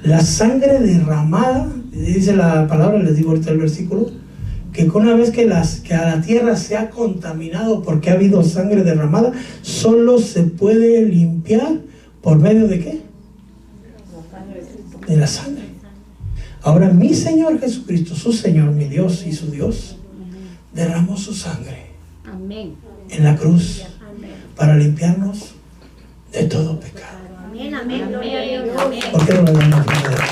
La sangre derramada, dice la palabra, les digo ahorita el versículo, que una vez que a la tierra se ha contaminado porque ha habido sangre derramada, solo se puede limpiar por medio de ¿qué? De la sangre. Ahora mi Señor Jesucristo, su Señor, mi Dios y su Dios, derramó su sangre Amén. en la cruz Amén. para limpiarnos de todo pecado. Amén. Amén. Gloria a Dios. Amén. ¿Por qué no le damos la gloria?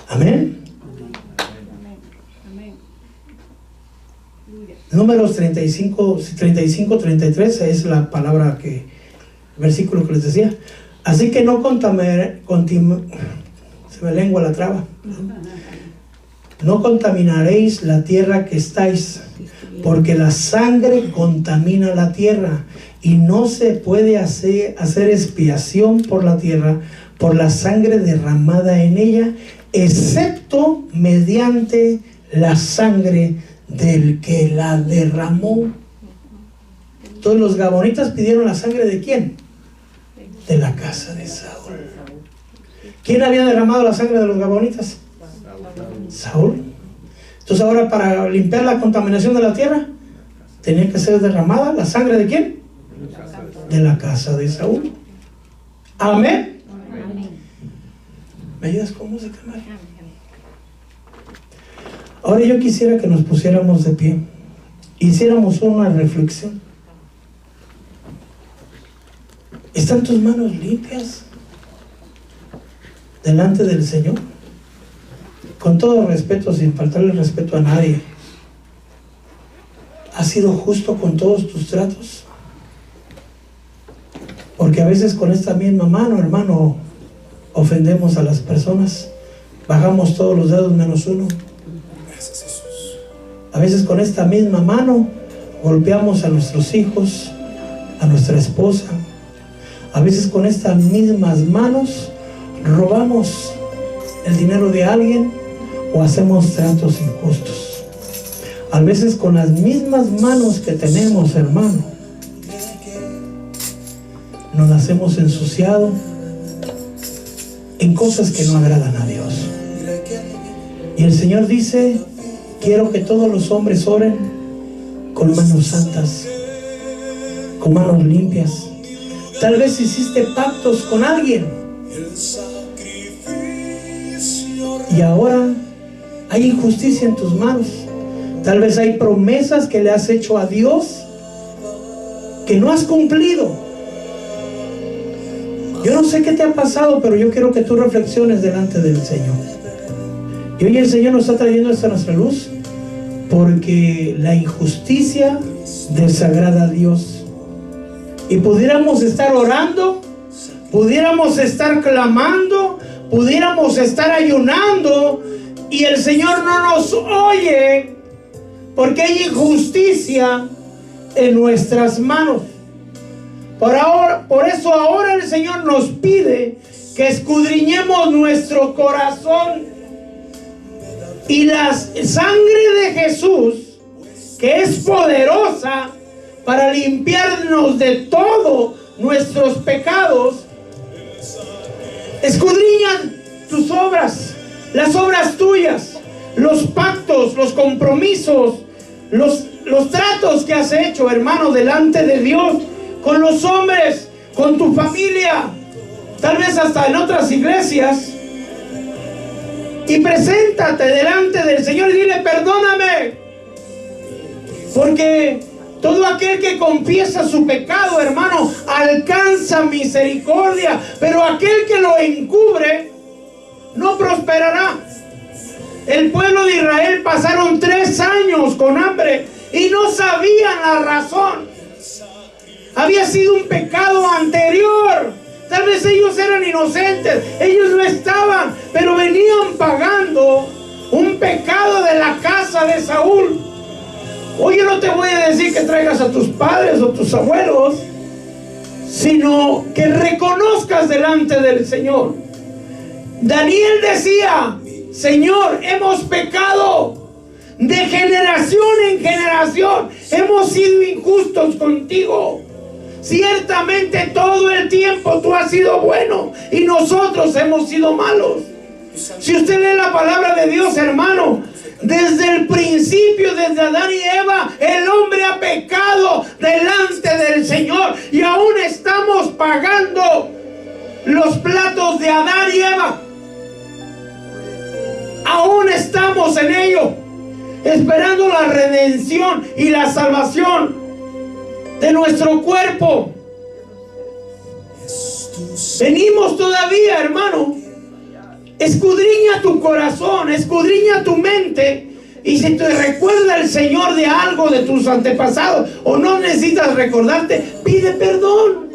Amén. Números 35, 33 es la palabra versículo que les decía. Así que no se me lengua la traba. no contaminaréis la tierra que estáis, porque la sangre contamina la tierra, y no se puede hacer expiación por la tierra, por la sangre derramada en ella, excepto mediante la sangre del que la derramó. Entonces los gabonitas pidieron la sangre ¿de quién? De la casa de Saúl. ¿Quién había derramado la sangre de los gabonitas? Saúl. Entonces ahora, para limpiar la contaminación de la tierra, tenía que ser derramada la sangre ¿de quién? De la casa de Saúl. Amén. ¿Me ayudas con música, María? Ahora yo quisiera que nos pusiéramos de pie, hiciéramos una reflexión. ¿Están tus manos limpias delante del Señor? Con todo respeto, sin faltarle respeto a nadie. ¿Has sido justo con todos tus tratos? Porque a veces con esta misma mano, hermano, ofendemos a las personas. Bajamos todos los dedos menos uno. A veces con esta misma mano golpeamos a nuestros hijos, a nuestra esposa. A veces con estas mismas manos robamos el dinero de alguien o hacemos tratos injustos. A veces con las mismas manos que tenemos, hermano, nos las hemos ensuciado en cosas que no agradan a Dios. Y el Señor dice: quiero que todos los hombres oren con manos santas, con manos limpias. Tal vez hiciste pactos con alguien y ahora hay injusticia en tus manos. Tal vez hay promesas que le has hecho a Dios que no has cumplido. Yo no sé qué te ha pasado, pero yo quiero que tú reflexiones delante del Señor. Y hoy el Señor nos está trayendo esto a nuestra luz, porque la injusticia desagrada a Dios. Y pudiéramos estar orando, pudiéramos estar clamando, pudiéramos estar ayunando, y el Señor no nos oye porque hay injusticia en nuestras manos. Por eso ahora el Señor nos pide que escudriñemos nuestro corazón, y la sangre de Jesús, que es poderosa para limpiarnos de todos nuestros pecados, escudriñan tus obras, las obras tuyas, los pactos, los compromisos, los tratos que has hecho, hermano, delante de Dios, con los hombres, con tu familia, tal vez hasta en otras iglesias. Y preséntate delante del Señor y dile: perdóname, porque todo aquel que confiesa su pecado, hermano, alcanza misericordia, pero aquel que lo encubre no prosperará. El pueblo de Israel pasaron 3 años con hambre y no sabían la razón. Había sido un pecado anterior. Tal vez ellos eran inocentes, ellos no estaban, pero venían pagando un pecado de la casa de Saúl. Hoy yo no te voy a decir que traigas a tus padres o tus abuelos, sino que reconozcas delante del Señor. Daniel decía: Señor, hemos pecado de generación en generación, hemos sido injustos contigo. Ciertamente todo el tiempo tú has sido bueno y nosotros hemos sido malos. Si usted lee la palabra de Dios, hermano, desde el principio, desde Adán y Eva, el hombre ha pecado delante del Señor, y aún estamos pagando los platos de Adán y Eva. Aún estamos en ello, esperando la redención y la salvación de nuestro cuerpo. Venimos todavía, hermano. Escudriña tu corazón, escudriña tu mente, y si te recuerda el Señor de algo de tus antepasados, o no necesitas recordarte, pide perdón.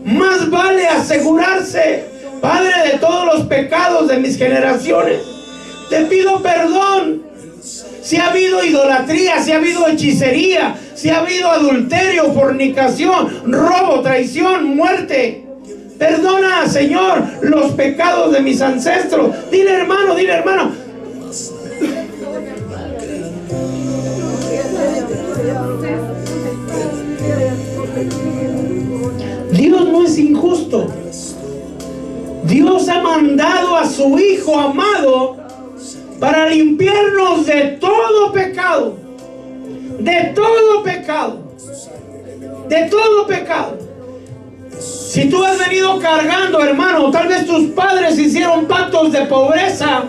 Más vale asegurarse: Padre, de todos los pecados de mis generaciones, Te pido perdón. Si ha habido idolatría, si ha habido hechicería, si ha habido adulterio, fornicación, robo, traición, muerte. Perdona, Señor, los pecados de mis ancestros. Dile, hermano, dile, hermano. Dios no es injusto. Dios ha mandado a su Hijo amado para limpiarnos de todo pecado. De todo pecado. De todo pecado. Si tú has venido cargando, hermano, tal vez tus padres hicieron pactos de pobreza.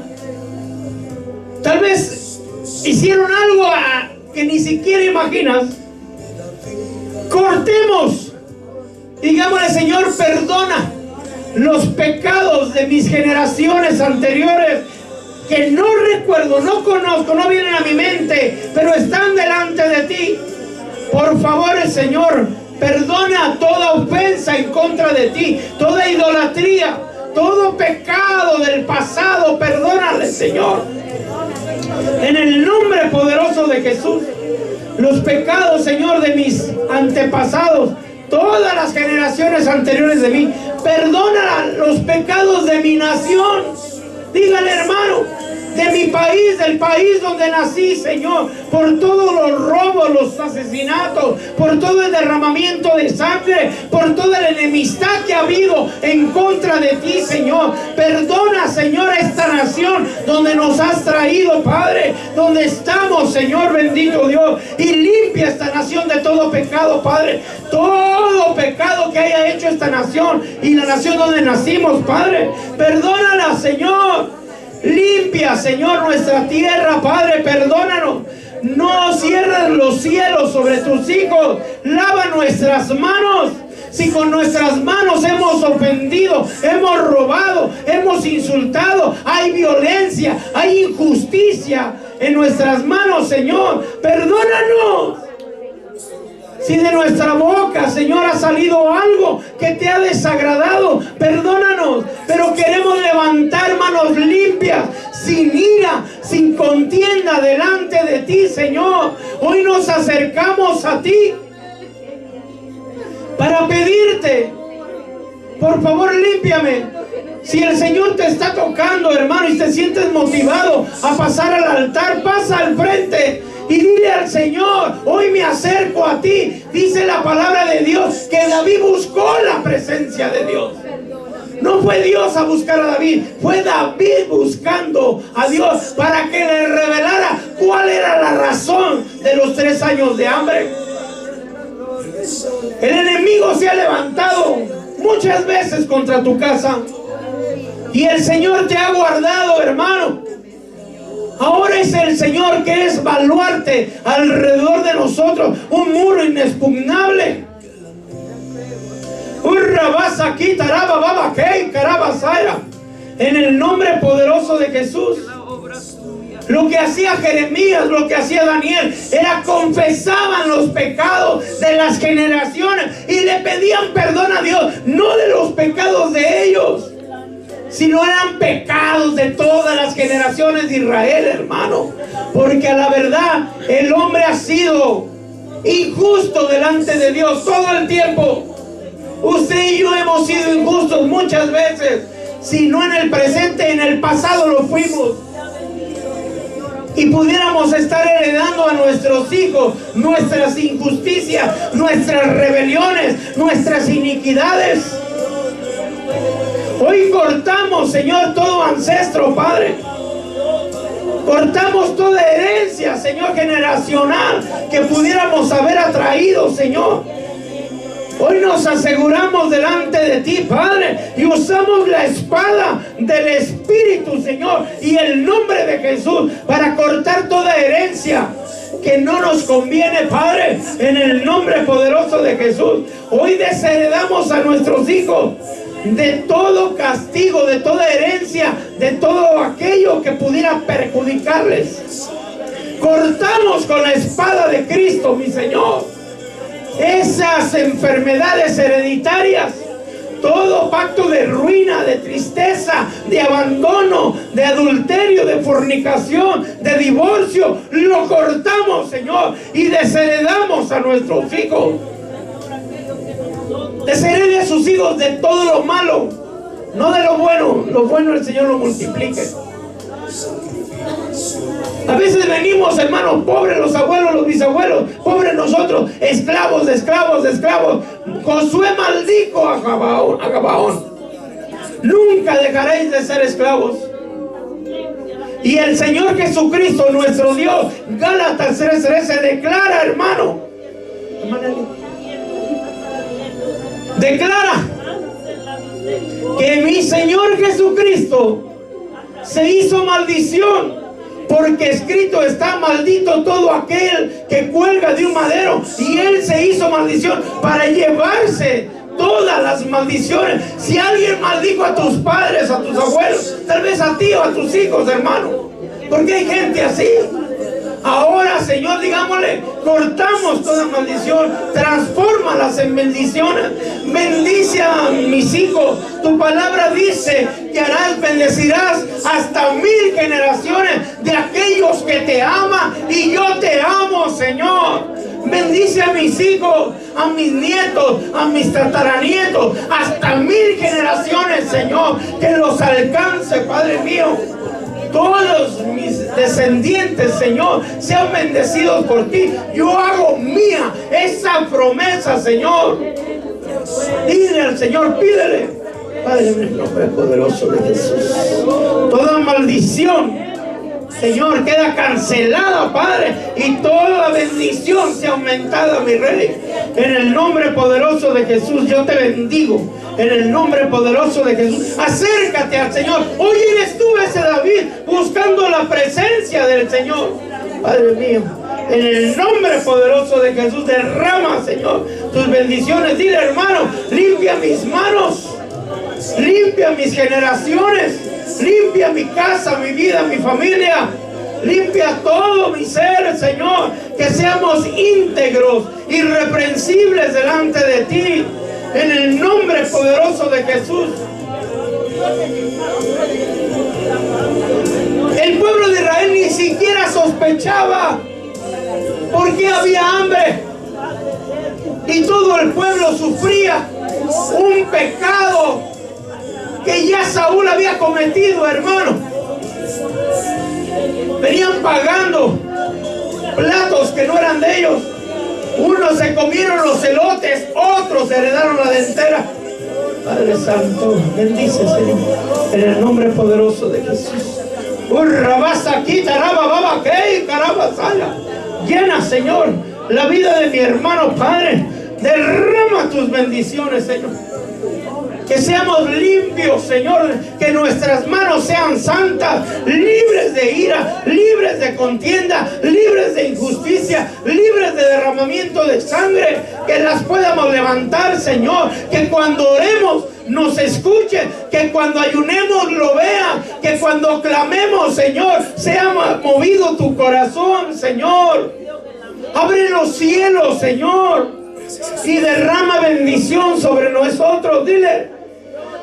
Tal vez hicieron algo que ni siquiera imaginas. Cortemos. Digámosle, Señor, perdona los pecados de mis generaciones anteriores que no recuerdo, no conozco, no vienen a mi mente, pero están delante de ti. Por favor, Señor, perdona toda ofensa en contra de ti, toda idolatría, todo pecado del pasado. Perdónale, Señor, en el nombre poderoso de Jesús. Los pecados, Señor, de mis antepasados, todas las generaciones anteriores de mí. Perdona los pecados de mi nación. Dígale, hermano, de mi país, del país donde nací, Señor, por todos los robos, los asesinatos, por todo el derramamiento de sangre, por toda la enemistad que ha habido en contra de ti, Señor. Perdona, Señor, esta nación donde nos has traído, Padre, donde estamos, Señor, bendito Dios, y limpia esta nación de todo pecado, Padre, todo pecado que haya hecho esta nación y la nación donde nacimos, Padre. Perdónala, Señor. Limpia, Señor, nuestra tierra, Padre, perdónanos. No cierres los cielos sobre tus hijos. Lava nuestras manos. Si con nuestras manos hemos ofendido, hemos robado, hemos insultado, hay violencia, hay injusticia en nuestras manos, Señor, perdónanos. Si de nuestra boca, Señor, ha salido algo que te ha desagradado, perdónanos. Pero queremos levantar manos limpias, sin ira, sin contienda delante de ti, Señor. Hoy nos acercamos a ti para pedirte, por favor, límpiame. Si el Señor te está tocando, hermano, y te sientes motivado a pasar al altar, pasa al frente y dile al Señor: hoy me acerco a ti. Dice la palabra de Dios que David buscó la presencia de Dios. No fue Dios a buscar a David, fue David buscando a Dios para que le revelara cuál era la razón de los 3 años de hambre. El enemigo se ha levantado muchas veces contra tu casa y el Señor te ha guardado, hermano. Ahora es el Señor que es baluarte alrededor de nosotros, un muro inexpugnable. En el nombre poderoso de Jesús. Lo que hacía Jeremías, lo que hacía Daniel, era confesaban los pecados de las generaciones y le pedían perdón a Dios, no de los pecados de ellos, sino eran pecados de todas las generaciones de Israel, hermano. Porque a la verdad el hombre ha sido injusto delante de Dios todo el tiempo. Usted y yo hemos sido injustos muchas veces. Si no en el presente, en el pasado lo fuimos. Y pudiéramos estar heredando a nuestros hijos nuestras injusticias, nuestras rebeliones, nuestras iniquidades. Hoy cortamos, Señor, todo ancestro, Padre. Cortamos toda herencia, Señor, generacional que pudiéramos haber atraído, Señor. Hoy nos aseguramos delante de ti, Padre, y usamos la espada del Espíritu, Señor, y el nombre de Jesús para cortar toda herencia que no nos conviene, Padre, en el nombre poderoso de Jesús. Hoy desheredamos a nuestros hijos de todo castigo, de toda herencia, de todo aquello que pudiera perjudicarles. Cortamos con la espada de Cristo, mi Señor, esas enfermedades hereditarias, Todo pacto de ruina, de tristeza, de abandono, de adulterio, de fornicación, de divorcio, lo cortamos, Señor, y desheredamos a nuestros hijos. Desherede a sus hijos de todo lo malo, no de lo bueno. Lo bueno el Señor lo multiplique. A veces venimos, hermanos, pobres los abuelos, los bisabuelos, pobres nosotros, esclavos de esclavos de esclavos. Josué maldijo a Gabaón. Nunca dejaréis de ser esclavos. Y el Señor Jesucristo, nuestro Dios, Gálatas 3:13, declara, hermano, declara que mi Señor Jesucristo se hizo maldición, porque escrito está: maldito todo aquel que cuelga de un madero. Y Él se hizo maldición para llevarse todas las maldiciones. Si alguien maldijo a tus padres, a tus abuelos, tal vez a ti o a tus hijos, hermano, porque hay gente así. Ahora, Señor, digámosle, cortamos toda maldición, transfórmalas en bendiciones. Bendice a mis hijos. Tu palabra dice que bendecirás hasta 1000 generaciones de aquellos que te aman, y yo te amo, Señor. Bendice a mis hijos, a mis nietos, a mis tataranietos, hasta 1000 generaciones, Señor, que los alcance, Padre mío. Todos mis descendientes, Señor, sean bendecidos por ti. Yo hago mía esa promesa, Señor. Dile al Señor, pídele. Padre, en el nombre poderoso de Jesús, toda maldición, Señor, queda cancelada, Padre, y toda bendición sea aumentada, mi Rey. En el nombre poderoso de Jesús, yo te bendigo. En el nombre poderoso de Jesús, acércate al Señor. Hoy eres tú ese David, buscando la presencia del Señor. Padre mío, en el nombre poderoso de Jesús, derrama, Señor, tus bendiciones. Dile, hermano, limpia mis manos, limpia mis generaciones, limpia mi casa, mi vida, mi familia. Limpia todo mi ser, Señor, que seamos íntegros, irreprensibles delante de ti. En el nombre poderoso de Jesús. El pueblo de Israel ni siquiera sospechaba porque había hambre, y todo el pueblo sufría un pecado que ya Saúl había cometido, hermano. Venían pagando platos que no eran de ellos. Unos se comieron los elotes, otros heredaron la dentera. Padre Santo, bendice, Señor, en el nombre poderoso de Jesús. Llena, Señor, la vida de mi hermano, Padre. Derrama tus bendiciones, Señor. Que seamos limpios, Señor, que nuestras manos sean santas, libres de ira, libres de contienda, libres de injusticia, libres de derramamiento de sangre, que las podamos levantar, Señor, que cuando oremos nos escuche, que cuando ayunemos lo vea, que cuando clamemos, Señor, sea movido tu corazón, Señor. Abre los cielos, Señor, y derrama bendición sobre nosotros. Dile,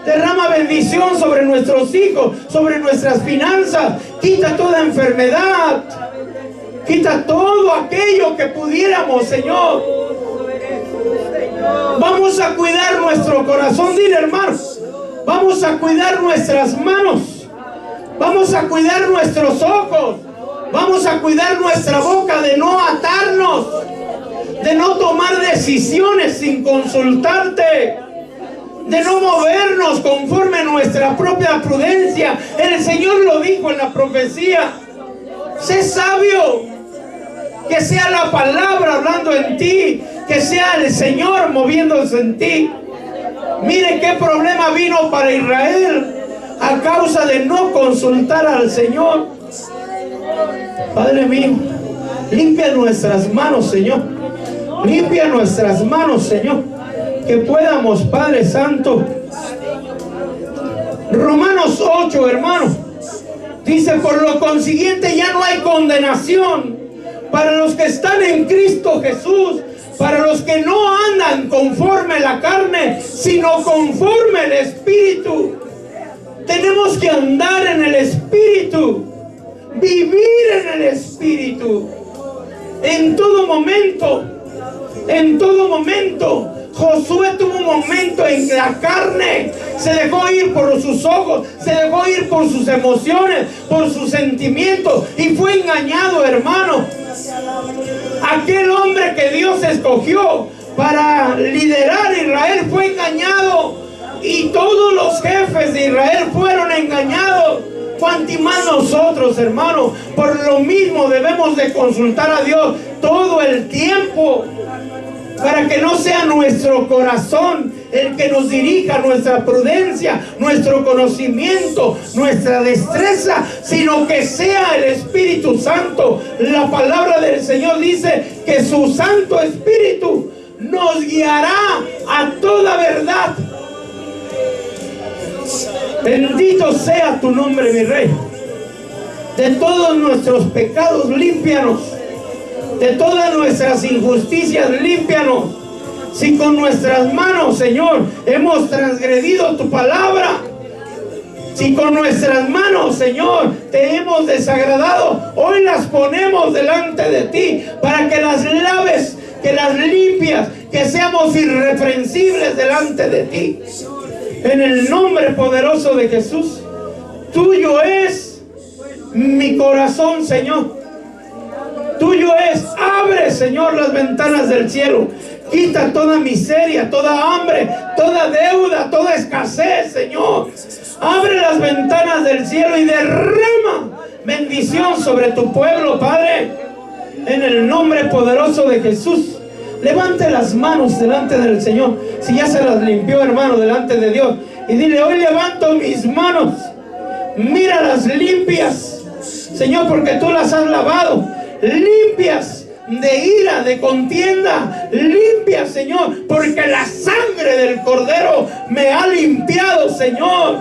derrama bendición sobre nuestros hijos, sobre nuestras finanzas. Quita toda enfermedad, quita todo aquello que pudiéramos, Señor. Vamos a cuidar nuestro corazón. Dile, hermano, vamos a cuidar nuestras manos, vamos a cuidar nuestros ojos, vamos a cuidar nuestra boca de no atarnos, de no tomar decisiones sin consultarte, de no movernos conforme a nuestra propia prudencia. El Señor lo dijo en la profecía: sé sabio, que sea la palabra hablando en ti, que sea el Señor moviéndose en ti. Mire qué problema vino para Israel a causa de no consultar al Señor. Padre mío, limpia nuestras manos, Señor. Limpia nuestras manos, Señor, que podamos, Padre Santo. Romanos 8, hermano, dice: por lo consiguiente ya no hay condenación para los que están en Cristo Jesús, para los que no andan conforme la carne, sino conforme el Espíritu. Tenemos que andar en el Espíritu, vivir en el Espíritu, en todo momento, en todo momento. Josué tuvo un momento en la carne, se dejó ir por sus ojos, se dejó ir por sus emociones, por sus sentimientos, y fue engañado, hermano. Aquel hombre que Dios escogió para liderar a Israel fue engañado, y todos los jefes de Israel fueron engañados. Cuanto más nosotros, hermano. Por lo mismo debemos de consultar a Dios todo el tiempo, para que no sea nuestro corazón el que nos dirija, nuestra prudencia, nuestro conocimiento, nuestra destreza, sino que sea el Espíritu Santo. La palabra del Señor dice que su Santo Espíritu nos guiará a toda verdad. Bendito sea tu nombre, mi Rey. De todos nuestros pecados, límpianos. De todas nuestras injusticias, límpianos. Si con nuestras manos, Señor, hemos transgredido tu palabra, si con nuestras manos, Señor, te hemos desagradado, hoy las ponemos delante de ti para que las laves, que las limpias, que seamos irreprensibles delante de ti. En el nombre poderoso de Jesús, tuyo es mi corazón, Señor. Tuyo es. Abre, Señor, las ventanas del cielo. Quita toda miseria, toda hambre, toda deuda, toda escasez, Señor. Abre las ventanas del cielo y derrama bendición sobre tu pueblo, Padre. En el nombre poderoso de Jesús. Levante las manos delante del Señor. Si ya se las limpió, hermano, delante de Dios. Y dile: hoy levanto mis manos. Míralas limpias, Señor, porque tú las has lavado. Limpias de ira, de contienda. Limpias, Señor, porque la sangre del Cordero me ha limpiado, Señor.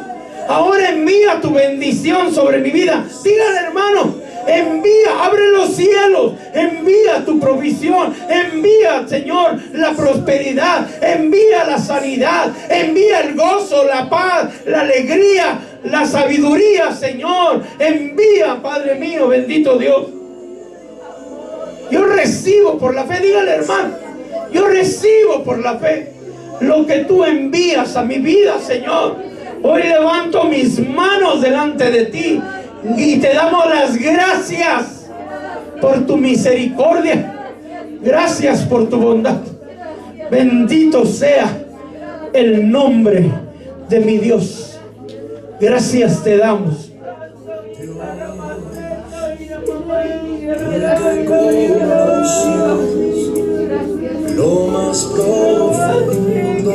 Ahora envía tu bendición sobre mi vida. Dígale, hermano, envía, abre los cielos, envía tu provisión, envía, Señor, la prosperidad, envía la sanidad, envía el gozo, la paz, la alegría, la sabiduría, Señor. Envía, Padre mío, bendito Dios. Yo recibo por la fe, dígale, hermano, yo recibo por la fe lo que tú envías a mi vida, Señor. Hoy levanto mis manos delante de ti y te damos las gracias por tu misericordia. Gracias por tu bondad. Bendito sea el nombre de mi Dios. Gracias te damos. Lo más profundo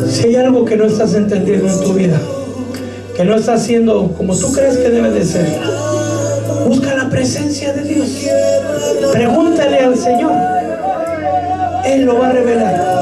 si hay algo que no estás entendiendo en tu vida, que no estás haciendo como tú crees que debe de ser, busca la presencia de Dios. Pregúntale al Señor. Él lo va a revelar.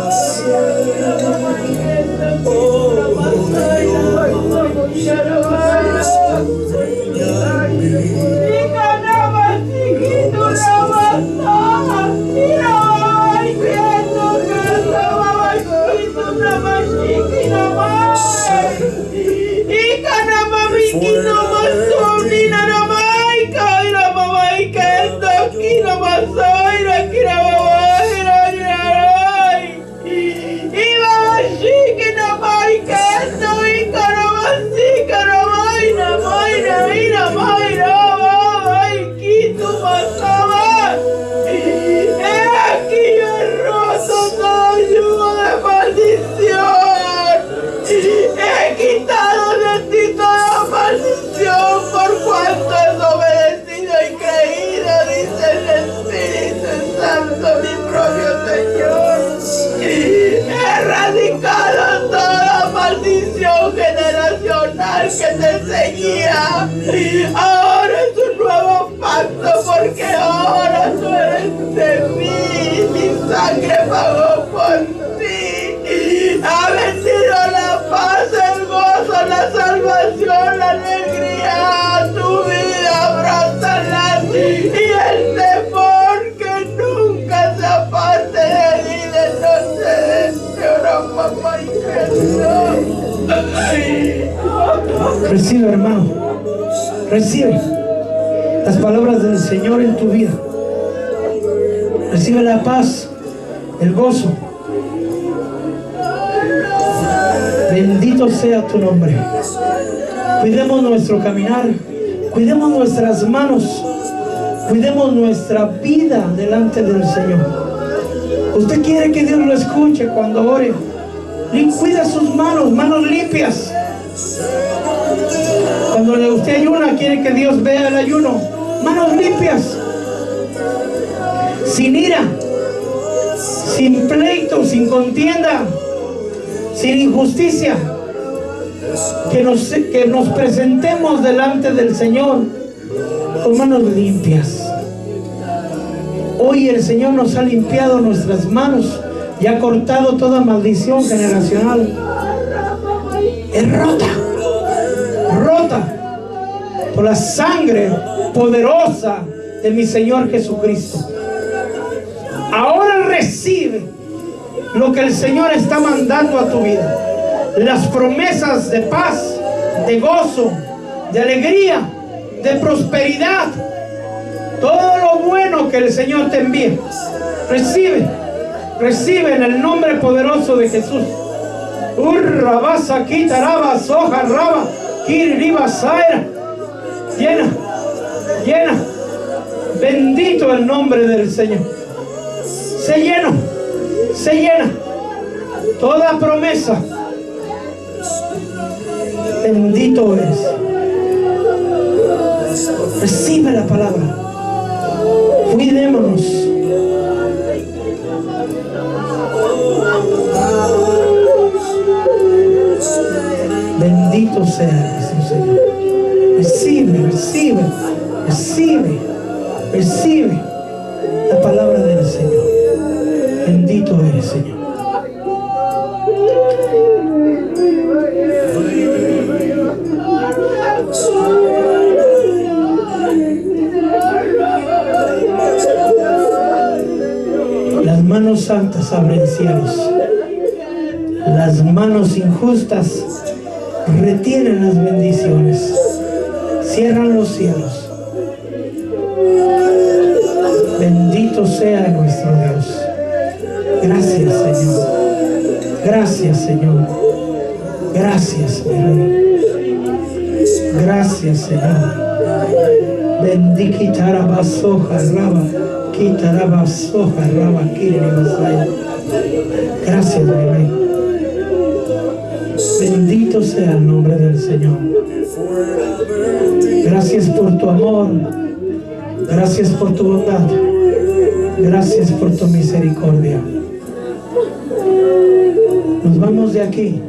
Por cuanto es obedecido y creído, dice el Espíritu Santo, mi propio Señor. He erradicado toda maldición generacional que te seguía. Ahora es un nuevo pacto, porque ahora Recibe, hermano. Recibe las palabras del Señor en tu vida. Recibe la paz, el gozo. Bendito sea tu nombre. Cuidemos nuestro caminar. Cuidemos nuestras manos. Cuidemos nuestra vida delante del Señor. Usted quiere que Dios lo escuche cuando ore. Cuida sus manos, manos limpias. Cuando usted ayuna, quiere que Dios vea el ayuno. Manos limpias. Sin ira, sin pleito, sin contienda, sin injusticia. Que nos presentemos delante del Señor con manos limpias. Hoy el Señor nos ha limpiado nuestras manos y ha cortado toda maldición generacional. Es rota por la sangre poderosa de mi Señor Jesucristo. Ahora recibe lo que el Señor está mandando a tu vida. Las promesas de paz, de gozo, de alegría, de prosperidad. Todo lo bueno que el Señor te envía. Recibe en el nombre poderoso de Jesús. Urrabasa, quitaraba, soja, raba, kirriba, saera. Llena. Bendito el nombre del Señor. Se llena. Toda promesa. Bendito eres. Recibe la palabra. Cuidémonos. Bendito sea el Señor. Recibe la palabra del Señor. Bendito eres, Señor. Las manos santas abren cielos. Las manos injustas retienen las bendiciones. Cierran los cielos. Bendito sea nuestro Dios. Gracias, Señor. Gracias, Señor. Gracias, mi Rey. Gracias, Señor. Bendiquitaraba soja raba. Quitaraba soja raba. Gracias, mi Rey. Bendito sea el nombre del Señor. Gracias por tu amor. Gracias por tu bondad. Gracias por tu misericordia. Nos vamos de aquí.